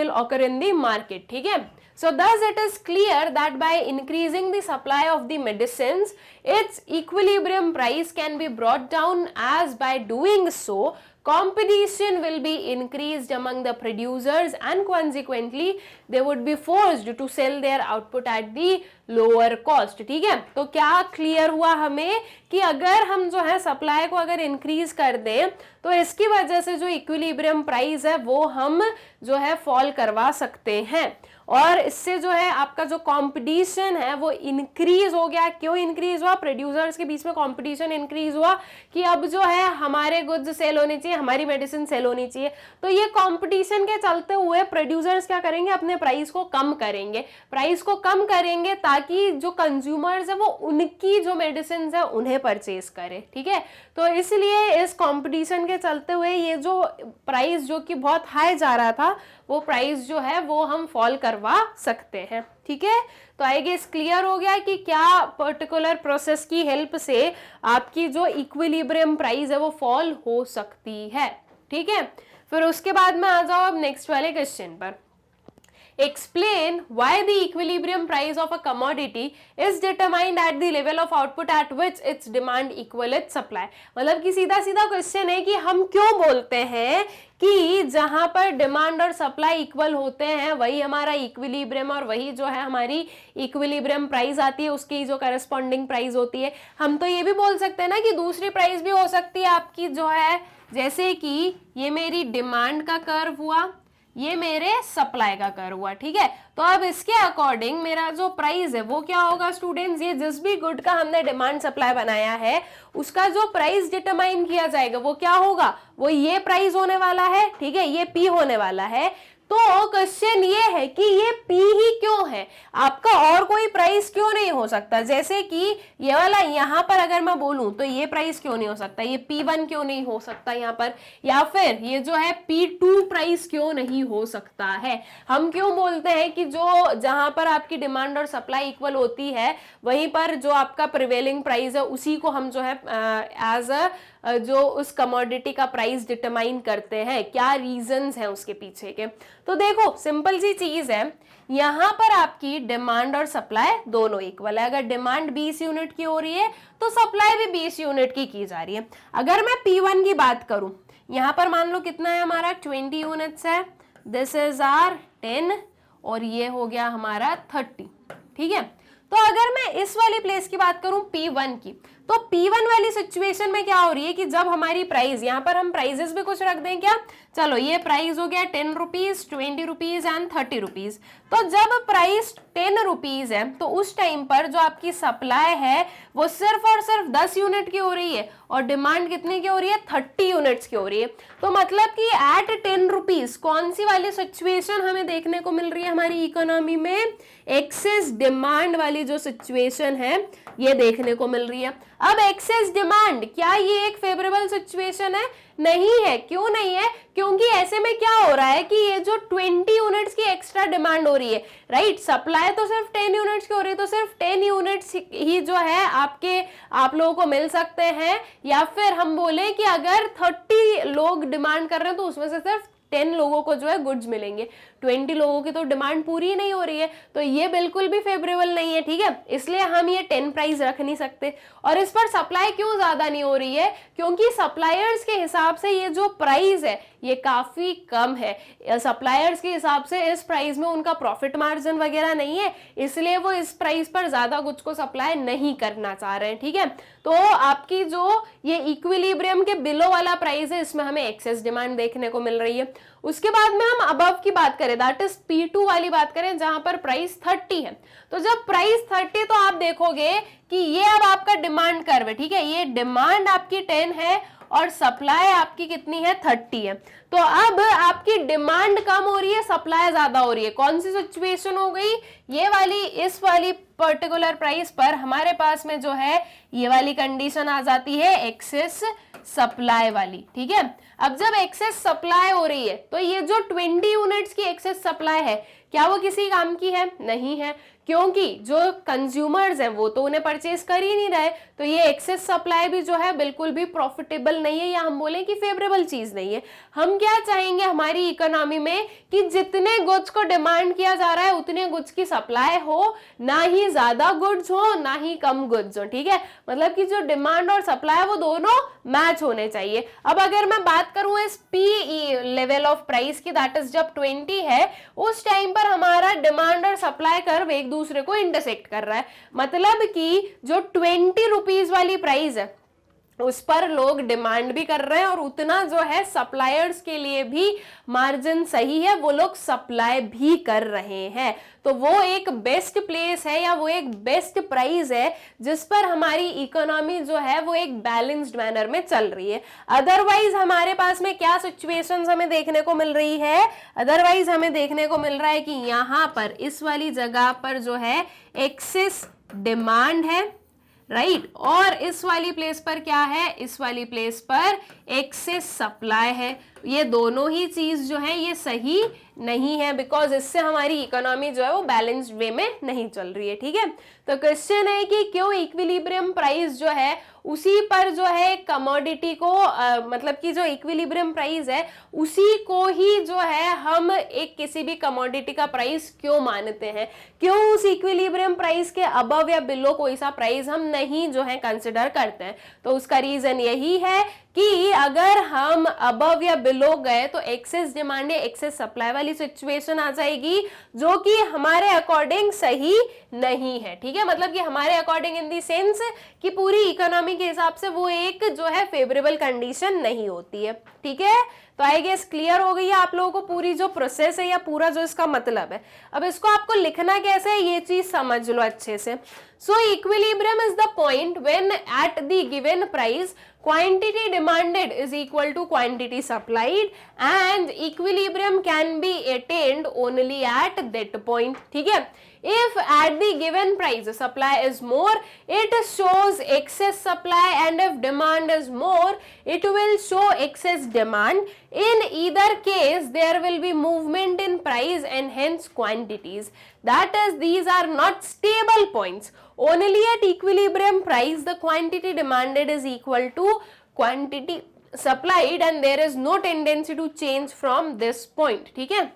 [SPEAKER 1] occur in the market. ठीक है, so thus it is clear that by increasing the supply of the medicines, its equilibrium price can be brought down, as by doing so competition will be increased among the producers and consequently they would be forced to sell their output at the lower cost। ठीक है, तो क्या clear हुआ हमें कि अगर हम जो है सप्लाई को अगर इंक्रीज कर दें तो इसकी वजह से जो इक्विलिब्रियम प्राइस है वो हम जो है फॉल करवा सकते हैं, और इससे जो है आपका जो कंपटीशन है वो इंक्रीज हो गया। क्यों इंक्रीज हुआ? प्रोड्यूसर्स के बीच में कंपटीशन इंक्रीज हुआ कि अब जो है हमारे गुड्स सेल होने चाहिए, हमारी मेडिसिन सेल होनी चाहिए। तो ये कंपटीशन के चलते हुए प्रोड्यूसर्स क्या करेंगे? अपने प्राइस को कम करेंगे, प्राइस को कम करेंगे ताकि जो कंज्यूमर्स है वो उनकी जो मेडिसिन है उन्हें परचेज करे। ठीक है, तो इसलिए इस कंपटीशन के चलते हुए ये जो प्राइस जो कि बहुत हाई जा रहा था वो प्राइस जो है वो हम फॉल करवा सकते हैं। ठीक है, तो आई गेस क्लियर हो गया कि क्या पर्टिकुलर प्रोसेस की हेल्प से आपकी जो इक्विलिब्रियम प्राइस है वो फॉल हो सकती है। ठीक है, फिर उसके बाद में आ जाओ अब नेक्स्ट वाले क्वेश्चन पर। Explain why the equilibrium price of a commodity is determined at the level of output at which its demand equal its supply। मतलब कि सीधा सीधा क्वेश्चन है कि हम क्यों बोलते हैं कि जहां पर डिमांड और सप्लाई इक्वल होते हैं वही हमारा इक्विलिब्रियम और वही जो है हमारी इक्विलिब्रियम प्राइस आती है, उसकी जो करस्पॉन्डिंग प्राइस होती है। हम तो ये भी बोल सकते हैं ना कि दूसरी प्राइस भी हो सकती है आपकी जो है, जैसे कि ये मेरी डिमांड का कर्व हुआ, ये मेरे सप्लाई का कर्व हुआ। ठीक है, तो अब इसके अकॉर्डिंग मेरा जो प्राइस है वो क्या होगा स्टूडेंट्स? ये जिस भी गुड का हमने डिमांड सप्लाई बनाया है उसका जो प्राइस डिटरमाइन किया जाएगा वो क्या होगा? वो ये प्राइस होने वाला है। ठीक है, ये P होने वाला है। तो क्वेश्चन ये है कि ये P ही क्यों है, आपका और कोई प्राइस क्यों नहीं हो सकता? जैसे कि ये वाला यहाँ पर अगर मैं बोलूं तो ये प्राइस क्यों नहीं हो सकता, ये P1 क्यों नहीं हो सकता यहाँ पर, या फिर ये जो है P2 प्राइस क्यों नहीं हो सकता है? हम क्यों बोलते हैं कि जो जहां पर आपकी डिमांड और सप्लाई इक्वल होती है वहीं पर जो आपका प्रिवेलिंग प्राइस है उसी को हम जो है एज अ जो उस कमोडिटी का प्राइस डिटरमाइन करते हैं? क्या रीजंस हैं उसके पीछे के? तो देखो सिंपल सी चीज है, यहां पर आपकी डिमांड और सप्लाई दोनों इक्वल है। अगर डिमांड 20 यूनिट की हो रही है तो सप्लाई भी 20 यूनिट की जा रही है। अगर मैं P1 की बात करूं, यहां पर मान लो कितना है हमारा 20 यूनिट्स है, दिस इज आर 10 और ये हो गया हमारा 30। ठीक है, तो अगर मैं इस वाली प्लेस की बात करूं P1 की, तो P1 वाली सिचुएशन में क्या हो रही है कि जब हमारी प्राइस, यहाँ पर हम प्राइजेस भी कुछ रख दें क्या? चलो ये प्राइस हो गया 10 रुपीज, 20 रुपीज एंड 30 रुपीज। तो जब प्राइस 10 रुपीज है तो उस टाइम पर जो आपकी सप्लाई है वो सिर्फ और सिर्फ 10 यूनिट की हो रही है और डिमांड कितने की हो रही है? 30 यूनिट्स की हो रही है। तो मतलब कि एट 10 रुपीज कौन सी वाली सिचुएशन हमें देखने को मिल रही है हमारी इकोनॉमी में? एक्सेस डिमांड वाली जो सिचुएशन है ये देखने को मिल रही है। अब एक्सेस डिमांड, क्या ये एक फेवरेबल सिचुएशन है? नहीं है। क्यों नहीं है? क्योंकि ऐसे में क्या हो रहा है कि ये जो 20 यूनिट्स की एक्स्ट्रा डिमांड हो रही है, राइट, सप्लाई तो सिर्फ 10 यूनिट्स की हो रही है, तो सिर्फ 10 यूनिट्स ही जो है आप लोगों को मिल सकते हैं। या फिर हम बोले कि अगर 30 लोग डिमांड कर रहे हैं तो उसमें से सिर्फ 10 लोगों को जो है गुड्स मिलेंगे, 20 लोगों की तो डिमांड पूरी ही नहीं हो रही है, तो ये बिल्कुल भी फेवरेबल नहीं है, ठीक है। इसलिए हम ये 10 प्राइस रख नहीं सकते। और इस पर सप्लाई क्यों ज्यादा नहीं हो रही है, क्योंकि सप्लायर्स के हिसाब से ये जो प्राइस है ये काफी कम है। सप्लायर्स के हिसाब से इस प्राइस में उनका प्रॉफिट मार्जिन वगैरह नहीं है, इसलिए वो इस प्राइस पर ज्यादा गुड्स को सप्लाई नहीं करना चाह रहे हैं, ठीक है। तो आपकी जो ये इक्विलिब्रियम के बिलो वाला प्राइस है, इसमें हमें एक्सेस डिमांड देखने को मिल रही है। उसके बाद में हम अबव की बात करें, दैट इज P2 वाली बात करें, जहां पर प्राइस 30 है। तो जब प्राइस 30, तो आप देखोगे कि ये अब आपका डिमांड कर्व है, ठीक है। ये डिमांड आपकी 10 है और सप्लाई आपकी कितनी है, 30 है। तो अब आपकी डिमांड कम हो रही है, सप्लाई ज्यादा हो रही है। कौन सी सिचुएशन हो गई, ये वाली, इस वाली पर्टिकुलर प्राइस पर हमारे पास में जो है ये वाली कंडीशन आ जाती है, एक्सेस सप्लाई वाली, ठीक है। अब जब एक्सेस सप्लाई हो रही है, तो ये जो 20 यूनिट्स की एक्सेस सप्लाई है, क्या वो किसी काम की है, नहीं है, क्योंकि जो कंज्यूमर्स हैं वो तो उन्हें परचेज कर ही नहीं रहे। तो ये एक्सेस सप्लाई भी जो है बिल्कुल भी प्रॉफिटेबल नहीं है, या हम बोलें कि फेवरेबल चीज नहीं है। हम क्या चाहेंगे हमारी इकोनॉमी में कि जितने गुड्स को डिमांड किया जा रहा है उतने गुड्स की सप्लाई हो, ना ही ज्यादा गुड्स हो ना ही कम गुड्स हो, ठीक है। मतलब कि जो डिमांड और सप्लाई वो दोनों मैच होने चाहिए। अब अगर मैं बात करूं इस पी लेवल ऑफ प्राइस की, दैट इज जब 20 है, उस टाइम पर हमारा डिमांड और सप्लाई कर्व एक दूसरे को इंटरसेक्ट कर रहा है। मतलब कि जो 20 रुपीज वाली प्राइस है उस पर लोग डिमांड भी कर रहे हैं, और उतना जो है सप्लायर्स के लिए भी मार्जिन सही है, वो लोग सप्लाई भी कर रहे हैं। तो वो एक बेस्ट प्लेस है, या वो एक बेस्ट प्राइस है जिस पर हमारी इकोनॉमी जो है वो एक बैलेंस्ड मैनर में चल रही है। अदरवाइज हमारे पास में क्या सिचुएशंस हमें देखने को मिल रही है, अदरवाइज हमें देखने को मिल रहा है कि यहां पर इस वाली जगह पर जो है एक्सेस डिमांड है, राइट, और इस वाली प्लेस पर क्या है, इस वाली प्लेस पर एक्सेस सप्लाई है। ये दोनों ही चीज जो है ये सही नहीं है, बिकॉज इससे हमारी इकोनॉमी जो है वो बैलेंस्ड वे में नहीं चल रही है, ठीक है। तो क्वेश्चन है कि क्यों इक्विलिब्रियम प्राइस जो है उसी पर जो है कमोडिटी को मतलब कि जो इक्विलिब्रियम प्राइस है उसी को ही जो है हम एक किसी भी कमोडिटी का प्राइस क्यों मानते हैं, क्यों उस इक्विलिब्रियम प्राइस के अबव या बिलो कोई सा प्राइस हम नहीं जो है कंसिडर करते हैं। तो उसका रीजन यही है कि अगर हम अबव या बिलो गए तो एक्सेस डिमांड या एक्सेस सप्लाई वाली सिचुएशन आ जाएगी, जो कि हमारे अकॉर्डिंग सही नहीं है, ठीक है। मतलब कि हमारे अकॉर्डिंग इन दी सेंस कि पूरी इकोनॉमी के हिसाब से वो एक जो है फेवरेबल कंडीशन नहीं होती है, ठीक है। तो आई गेस क्लियर हो गई है आप लोगों को पूरी जो प्रोसेस है या पूरा जो इसका मतलब है। अब इसको आपको लिखना कैसे है ये चीज समझ लो अच्छे से। सो equilibrium is the point when at the given price quantity demanded is equal to quantity supplied and equilibrium can be attained only at that point, ठीक है। If at the given price supply is more, it shows excess supply, and if demand is more, it will show excess demand. In either case, there will be movement in price and hence quantities. That is, these are not stable points. Only at equilibrium price, the quantity demanded is equal to quantity supplied, and there is no tendency to change from this point, ठीक है।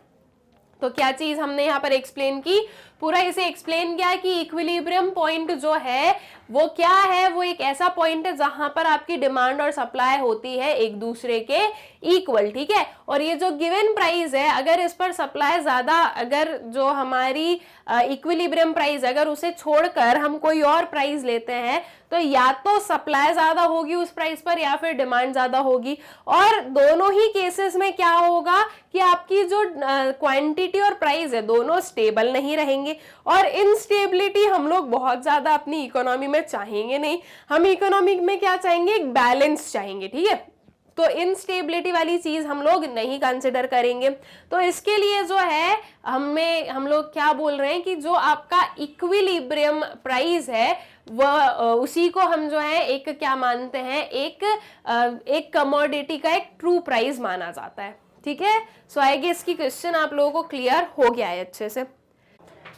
[SPEAKER 1] तो क्या चीज हमने यहाँ पर explain की, पूरा इसे एक्सप्लेन किया कि इक्विलिब्रियम पॉइंट जो है वो क्या है, वो एक ऐसा पॉइंट है जहां पर आपकी डिमांड और सप्लाई होती है एक दूसरे के इक्वल, ठीक है। और ये जो गिवन प्राइस है, अगर इस पर सप्लाई ज्यादा, अगर जो हमारी इक्विलिब्रियम प्राइस अगर उसे छोड़कर हम कोई और प्राइस लेते हैं तो या तो सप्लाई ज्यादा होगी उस प्राइस पर या फिर डिमांड ज्यादा होगी, और दोनों ही केसेस में क्या होगा कि आपकी जो क्वांटिटी और प्राइस है दोनों स्टेबल नहीं रहेंगे। और इनस्टेबिलिटी हम लोग बहुत ज्यादा अपनी इकोनॉमी में चाहेंगे नहीं, हम इकोनॉमी में क्या चाहेंगे, एक बैलेंस चाहेंगे, ठीक है। तो इनस्टेबिलिटी वाली चीज हम लोग नहीं कंसिडर करेंगे। तो इसके लिए जो है हम लोग क्या बोल रहे हैं कि जो आपका इक्विलिब्रियम प्राइस है वह उसी को हम जो है एक क्या मानते हैं, एक कमोडिटी का एक ट्रू प्राइस माना जाता है, ठीक है। सो आई गेस की क्वेश्चन आप लोगों को क्लियर हो गया है अच्छे से।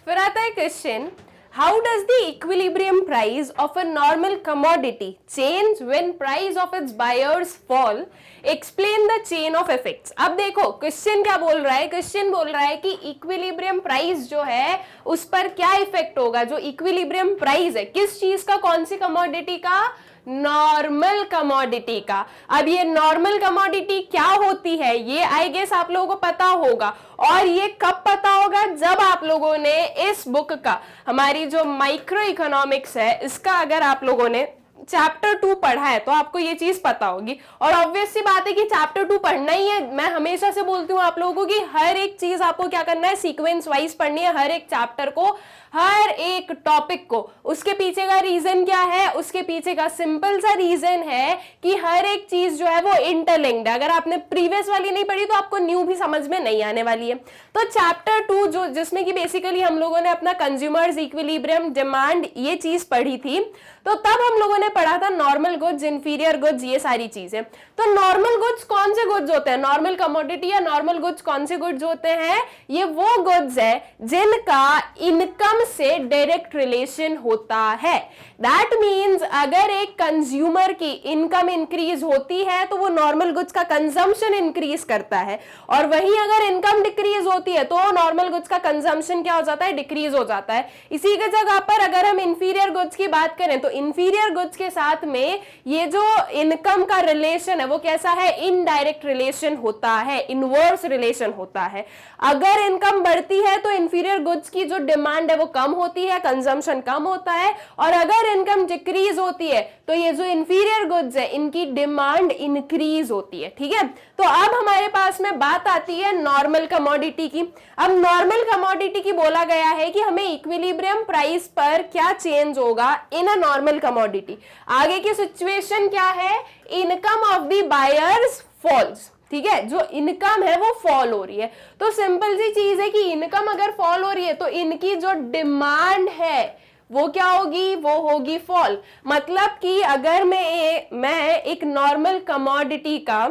[SPEAKER 1] फिर आता है question, How does the equilibrium price of a normal commodity change when price of its buyers fall? Explain the chain of effects. अब देखो क्वेश्चन क्या बोल रहा है, क्वेश्चन बोल रहा है कि इक्विलिब्रियम प्राइस जो है उस पर क्या इफेक्ट होगा। जो इक्विलिब्रियम प्राइस है किस चीज का, कौन सी कमोडिटी का, नॉर्मल कमोडिटी का। अब ये नॉर्मल कमोडिटी क्या होती है ये आई गेस आप लोगों को पता होगा, और ये कब पता होगा, जब आप लोगों ने इस बुक का, हमारी जो माइक्रो इकोनॉमिक्स है इसका अगर आप लोगों ने चैप्टर 2 पढ़ा है तो आपको ये चीज पता होगी। और ऑब्वियस सी बात है कि चैप्टर 2 पढ़ना ही है। मैं हमेशा से बोलती हूँ आप लोगों को कि हर एक चीज आपको क्या करना है, सीक्वेंस वाइज पढ़नी है, हर एक चैप्टर को, हर एक टॉपिक को। उसके पीछे का रीजन क्या है, उसके पीछे का सिंपल सा रीजन है कि हर एक चीज जो है वो इंटरलिंक्ड है। अगर आपने प्रीवियस वाली नहीं पढ़ी तो आपको न्यू भी समझ में नहीं आने वाली है। तो चैप्टर 2 जो जिसमें कि बेसिकली हम लोगों ने अपना कंज्यूमर्स इक्विलिब्रियम, डिमांड, ये चीज पढ़ी थी, तो तब हम लोगों ने पढ़ा था नॉर्मल गुड्स, इंफीरियर गुड्स, ये सारी चीजें। तो नॉर्मल गुड्स कौन से गुड्स होते हैं, नॉर्मल कमोडिटी या नॉर्मल गुड्स कौन से गुड्स होते हैं, ये वो गुड्स है जिनका इनकम से डायरेक्ट रिलेशन होता है। दैट मीन्स अगर एक कंज्यूमर की इनकम इंक्रीज होती है तो वो नॉर्मल गुड्स का कंजम्पशन इंक्रीज करता है, और वहीं अगर इनकम डिक्रीज होती है तो नॉर्मल गुड्स का कंजम्पशन क्या हो जाता है, डिक्रीज हो जाता है। इसी की जगह पर अगर हम इंफीरियर गुड्स की बात करें तो इंफीरियर गुड्स के साथ में ये जो इनकम का रिलेशन है वो कैसा है, इनडायरेक्ट रिलेशन होता है, इनवर्स रिलेशन होता है। अगर इनकम बढ़ती है तो इंफीरियर गुड्स की जो डिमांड है वो कम होती है, कंजम्पशन कम होता है, और अगर इनकम डिक्रीज होती है तो ये जो इंफीरियर गुड्स है इनकी डिमांड इंक्रीज होती है। ठीक है, तो अब हमारे पास में बात आती है नॉर्मल कमोडिटी की। अब नॉर्मल कमोडिटी की बोला गया है कि हमें इक्विलिब्रियम प्राइस पर क्या चेंज होगा इन अ नॉर्मल कमोडिटी। आगे की सिचुएशन क्या है, income of the buyers falls. ठीक है, जो इनकम है वो फॉल हो रही है। तो सिंपल सी चीज है कि इनकम अगर फॉल हो रही है तो इनकी जो डिमांड है वो क्या होगी, वो होगी फॉल। मतलब कि अगर मैं एक नॉर्मल कमोडिटी का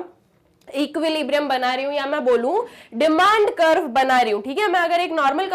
[SPEAKER 1] इक्विलिब्रियम बना रही हूं, या मैं बोलूं डिमांड कर्व बना रही हूं, ठीक है, मैं अगर एक नॉर्मल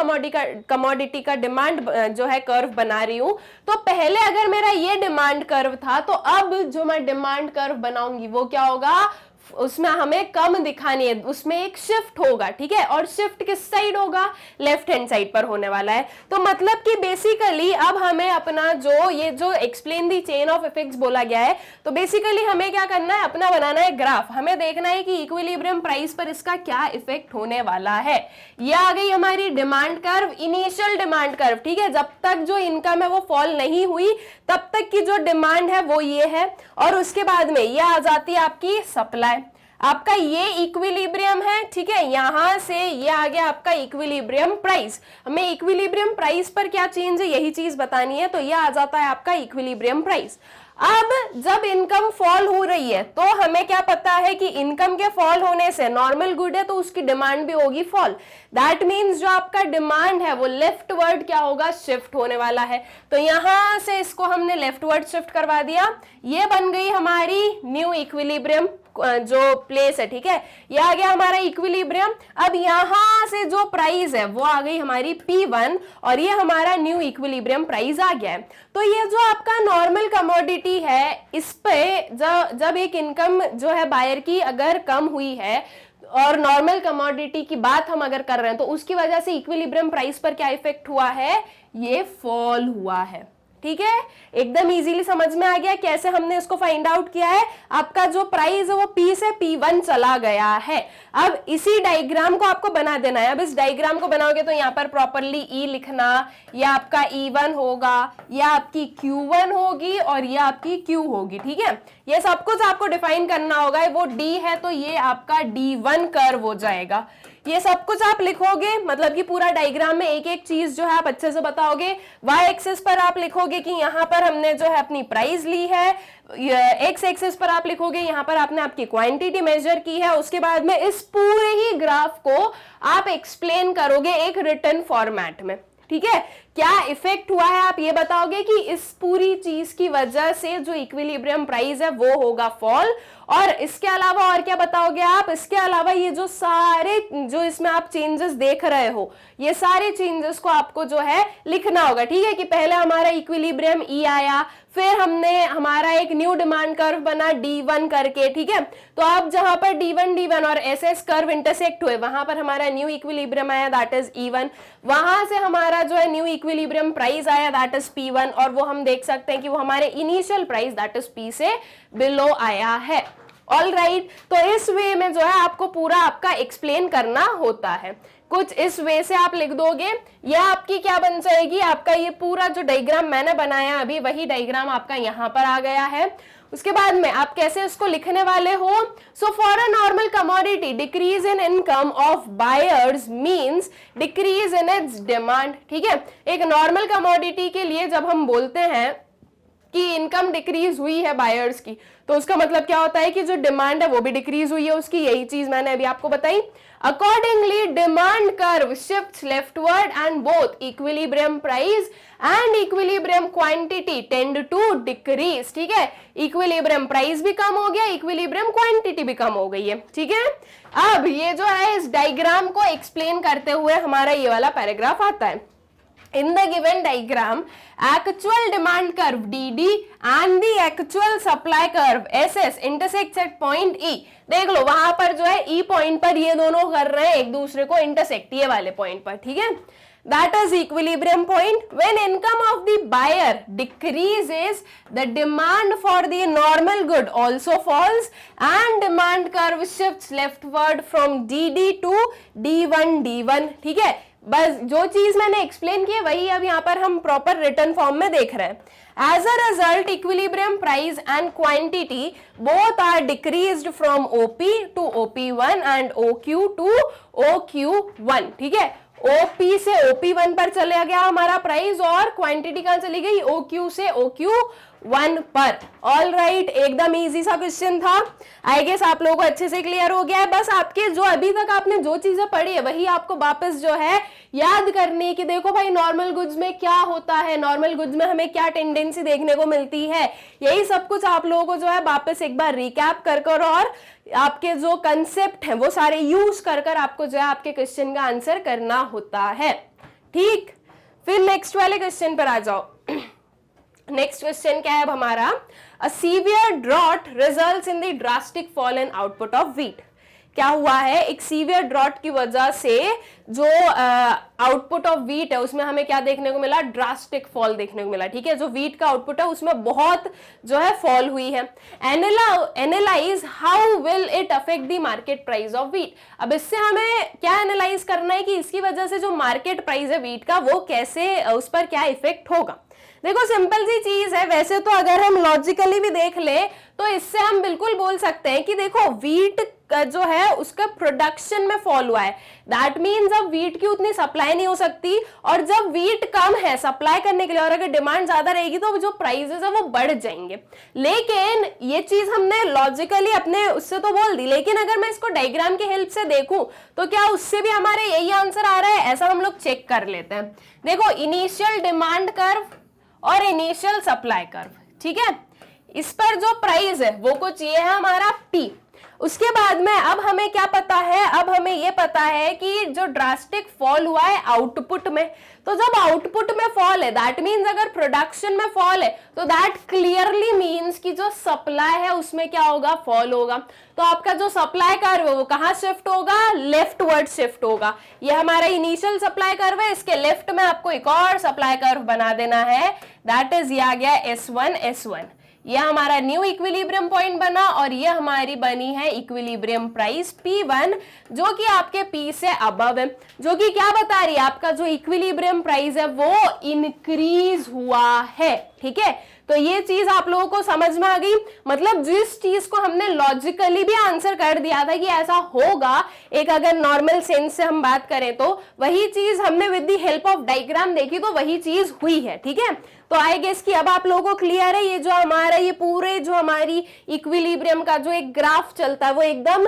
[SPEAKER 1] कमोडिटी का डिमांड जो है कर्व बना रही हूं, तो पहले अगर मेरा ये डिमांड कर्व था तो अब जो मैं डिमांड कर्व बनाऊंगी वो क्या होगा, उसमें हमें कम दिखानी है, उसमें एक शिफ्ट होगा। ठीक है, और शिफ्ट किस साइड होगा, लेफ्ट हैंड साइड पर होने वाला है। तो मतलब कि बेसिकली अब हमें अपना जो ये जो explain the chain of effects बोला गया है, तो बेसिकली हमें क्या करना है, अपना बनाना है ग्राफ। हमें देखना है कि इक्विलिब्रियम प्राइस पर इसका क्या इफेक्ट होने वाला है। ये आ गई हमारी demand curve, initial demand curve. ठीक है, जब तक जो इनकम है वो फॉल नहीं हुई तब तक की जो डिमांड है वो ये है, और उसके बाद में ये आ जाती है आपकी सप्लाई। आपका ये इक्विलिब्रियम है। ठीक है, यहां से ये आ गया आपका इक्विलिब्रियम प्राइस। हमें इक्विलिब्रियम प्राइस पर क्या चेंज है यही चीज बतानी है, तो ये आ जाता है आपका इक्विलिब्रियम प्राइस। अब जब इनकम फॉल हो रही है तो हमें क्या पता है कि इनकम के फॉल होने से, नॉर्मल गुड है तो उसकी डिमांड भी होगी फॉल। दैट मीन्स जो आपका डिमांड है वो लेफ्टवर्ड क्या होगा, शिफ्ट होने वाला है। तो यहां से इसको हमने लेफ्टवर्ड शिफ्ट करवा दिया, ये बन गई हमारी न्यू इक्विलिब्रियम जो प्लेस है। ठीक है, ये आ गया हमारा इक्विलिब्रियम। अब यहां से जो प्राइस है वो आ गई हमारी P1, और ये हमारा न्यू इक्विलिब्रियम प्राइस आ गया है। तो ये जो आपका नॉर्मल कमोडिटी है, इस पे जब एक इनकम जो है बायर की अगर कम हुई है और नॉर्मल कमोडिटी की बात हम अगर कर रहे हैं, तो उसकी वजह से इक्विलिब्रियम प्राइस पर क्या इफेक्ट हुआ है, ये फॉल हुआ है। ठीक है, एकदम इजीली समझ में आ गया कैसे हमने इसको फाइंड आउट किया है। आपका जो प्राइस है वो P से P1 चला गया है। अब इसी डायग्राम को आपको बना देना है। अब इस डायग्राम को बनाओगे तो यहाँ पर प्रॉपरली E लिखना, ये आपका E1 होगा, ये आपकी Q1 होगी, और ये आपकी Q होगी। ठीक है, ये सब कुछ आपको डिफाइन करना होगा। वो D है तो ये आपका D1 कर्व हो जाएगा। ये सब कुछ आप लिखोगे, मतलब कि पूरा डायग्राम में एक एक चीज जो है आप अच्छे से बताओगे। वाई एक्सिस पर आप लिखोगे कि यहाँ पर हमने जो है अपनी प्राइस ली है, एक्स एक्सिस पर आप लिखोगे यहाँ पर आपने आपकी क्वांटिटी मेजर की है। उसके बाद में इस पूरे ही ग्राफ को आप एक्सप्लेन करोगे एक रिटन फॉर्मेट में। ठीक है, क्या इफेक्ट हुआ है आप ये बताओगे कि इस पूरी चीज की वजह से जो इक्विलिब्रियम प्राइस है वो होगा फॉल। और इसके अलावा और क्या बताओगे आप? इसके अलावा ये जो सारे जो इसमें आप चेंजेस देख रहे हो, ये सारे चेंजेस को आपको जो है लिखना होगा, ठीक है, कि पहले हमारा इक्विलिब्रियम ई आया, फिर हमने हमारा एक न्यू डिमांड कर्व बना D1 करके, ठीक है। तो अब जहां पर D1 और SS कर्व इंटरसेक्ट हुए वहां पर हमारा न्यू इक्विलिब्रियम आया, दैट इज E1। वहां से हमारा जो है न्यू इक्विलिब्रियम प्राइस आया, दैट इज P1, और वो हम देख सकते हैं कि वो हमारे initial price that is P से बिलो आया है। ऑल राइट, तो इस वे में जो है आपको पूरा आपका एक्सप्लेन करना होता है। कुछ इस वे से आप लिख दोगे, यह आपकी क्या बन जाएगी, आपका ये पूरा जो डायग्राम मैंने बनाया अभी वही डायग्राम आपका यहाँ पर आ गया है। उसके बाद में आप कैसे इसको लिखने वाले हो? So for a normal commodity decrease in income of buyers means decrease in its demand, ठीक है। एक नॉर्मल कमोडिटी के लिए जब हम बोलते हैं कि इनकम डिक्रीज हुई है बायर्स की, तो उसका मतलब क्या होता है कि जो डिमांड है वो भी डिक्रीज हुई है उसकी, यही चीज मैंने अभी आपको बताई। Accordingly demand curve shifts leftward and both equilibrium price and equilibrium quantity tend to decrease, ठीक है। इक्विलिब्रियम प्राइस भी कम हो गया, इक्विलिब्रियम क्वांटिटी भी कम हो गई है, ठीक है। अब ये जो है इस डायग्राम को एक्सप्लेन करते हुए हमारा ये वाला पैराग्राफ आता है। In the given diagram, actual demand curve DD and the actual supply curve SS intersects at point E। देख लो वहां पर जो है E पॉइंट पर ये दोनों कर रहे हैं एक दूसरे को इंटरसेक्ट, ये वाले पॉइंट पर, ठीक है। That is equilibrium point. When income of the buyer decreases, the demand for the normal good also falls and demand curve shifts leftward from DD to D1, ठीक है। बस जो चीज मैंने एक्सप्लेन की है वही अब यहाँ पर हम प्रॉपर रिटर्न फॉर्म में देख रहे हैं। As a result equilibrium price and quantity both are decreased from OP to OP1 and OQ to OQ1, ठीक है। OP से OP1 पर चला गया हमारा प्राइस और क्वांटिटी कहां चली गई? OQ से OQ1 पर। ऑल राइट, एकदम इजी सा क्वेश्चन था। आई गेस आप लोगों को अच्छे से क्लियर हो गया है। बस आपके जो अभी तक आपने जो चीजें पढ़ी है वही आपको वापस जो है याद करनी है कि देखो भाई नॉर्मल गुड्स में क्या होता है, नॉर्मल गुड्स में हमें क्या टेंडेंसी देखने को मिलती है, यही सब कुछ आप लोगों को जो है वापस एक बार रिकैप कर और आपके जो कंसेप्ट हैं वो सारे यूज कर आपको जो है आपके क्वेश्चन का आंसर करना होता है, ठीक। फिर नेक्स्ट वाले क्वेश्चन पर आ जाओ। नेक्स्ट क्वेश्चन क्या है अब हमारा? A severe drought results in the drastic fall in output of wheat. क्या हुआ है? एक सीवियर ड्रॉट की वजह से जो आउटपुट ऑफ व्हीट है उसमें हमें क्या देखने को मिला? ड्रास्टिक फॉल देखने को मिला, ठीक है। जो व्हीट का आउटपुट है उसमें बहुत जो है फॉल हुई है। Analyse how will it affect the market price of wheat. अब इससे हमें क्या एनालाइज करना है कि इसकी वजह से जो मार्केट प्राइस है व्हीट का वो कैसे, उस पर क्या इफेक्ट होगा। देखो सिंपल सी चीज है, वैसे तो अगर हम लॉजिकली भी देख ले तो इससे हम बिल्कुल बोल सकते हैं कि देखो व्हीट जो है उसका प्रोडक्शन में फॉल हुआ है, दैट मीन्स अब व्हीट की उतनी सप्लाई नहीं हो सकती, और जब व्हीट कम है सप्लाई करने के लिए और अगर डिमांड ज्यादा रहेगी तो जो प्राइसेस है वो बढ़ जाएंगे। लेकिन ये चीज हमने लॉजिकली अपने उससे तो बोल दी, लेकिन अगर मैं इसको डायग्राम की हेल्प से देखूं तो क्या उससे भी हमारे यही आंसर आ रहा है? ऐसा हम लोग चेक कर लेते हैं। देखो इनिशियल डिमांड कर्व और इनिशियल सप्लाई कर्व, ठीक है। इस पर जो प्राइस है वो कुछ ये है हमारा P। उसके बाद में अब हमें क्या पता है? अब हमें ये पता है कि जो ड्रास्टिक फॉल हुआ है आउटपुट में, तो जब आउटपुट में फॉल है दैट मीन्स अगर प्रोडक्शन में फॉल है तो दैट क्लियरली मीन्स कि जो सप्लाई है उसमें क्या होगा? फॉल होगा। तो आपका जो सप्लाई कर्व है वो कहां शिफ्ट होगा? लेफ्टवर्ड शिफ्ट होगा। ये हमारा इनिशियल सप्लाई कर्व है, इसके लेफ्ट में आपको एक और सप्लाई कर्व बना देना है, दैट इज ये आ गया S1। ये हमारा न्यू इक्विलिब्रियम पॉइंट बना और ये हमारी बनी है इक्विलिब्रियम प्राइस P1 जो कि आपके P से अबव है, जो कि क्या बता रही है? आपका जो इक्विलिब्रियम प्राइस है वो इंक्रीज हुआ है, ठीक है। तो ये चीज आप लोगों को समझ में आ गई। मतलब जिस चीज को हमने लॉजिकली भी आंसर कर दिया था कि ऐसा होगा, एक अगर नॉर्मल सेंस से हम बात करें तो वही चीज हमने with the help of diagram देखी तो वही चीज हुई है, ठीक है। तो आई गेस कि अब आप लोगों को क्लियर है ये जो हमारा ये पूरे जो हमारी इक्विलिब्रियम का जो एक ग्राफ चलता है वो एकदम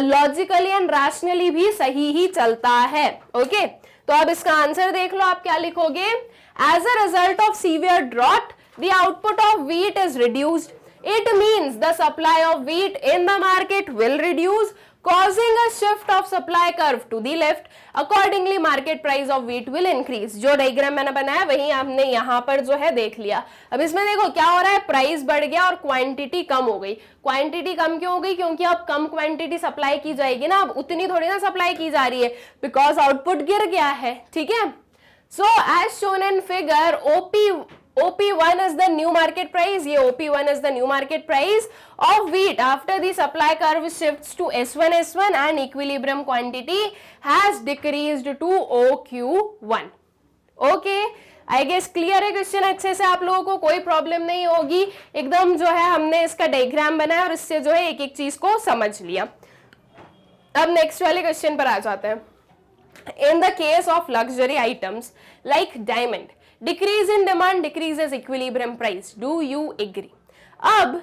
[SPEAKER 1] लॉजिकली एंड रैशनली भी सही ही चलता है। ओके, तो अब इसका आंसर देख लो, आप क्या लिखोगे? As a result of severe drought the output of wheat is reduced. It means the supply of wheat in the market will reduce, causing a shift of supply curve to the left. Accordingly, market price of wheat will increase. जो diagram मैंने बनाया वही हमने यहाँ पर जो है देख लिया. अब इसमें देखो क्या हो रहा है, प्राइस बढ़ गया और क्वांटिटी कम हो गई. क्वांटिटी कम क्यों हो गई? क्योंकि अब कम क्वांटिटी सप्लाई की जाएगी ना, अब उतनी थोड़ी ना सप्लाई की जा रही है, बिकॉज आउटपुट गिर गया है. ठीक है. So as shown in figure, OP1 is the new market price. ये OP1 is the new market price of wheat after the supply curve shifts to S1 and equilibrium quantity has decreased to OQ1. Okay, I guess clear है question अच्छे से, आप लोगों को कोई problem नहीं होगी. एकदम जो है हमने इसका डायग्राम बनाया और इससे जो है एक एक चीज को समझ लिया. अब नेक्स्ट वाले क्वेश्चन पर आ जाते हैं. In the case of luxury items like diamond, decrease in demand decreases equilibrium price. Do you agree? अब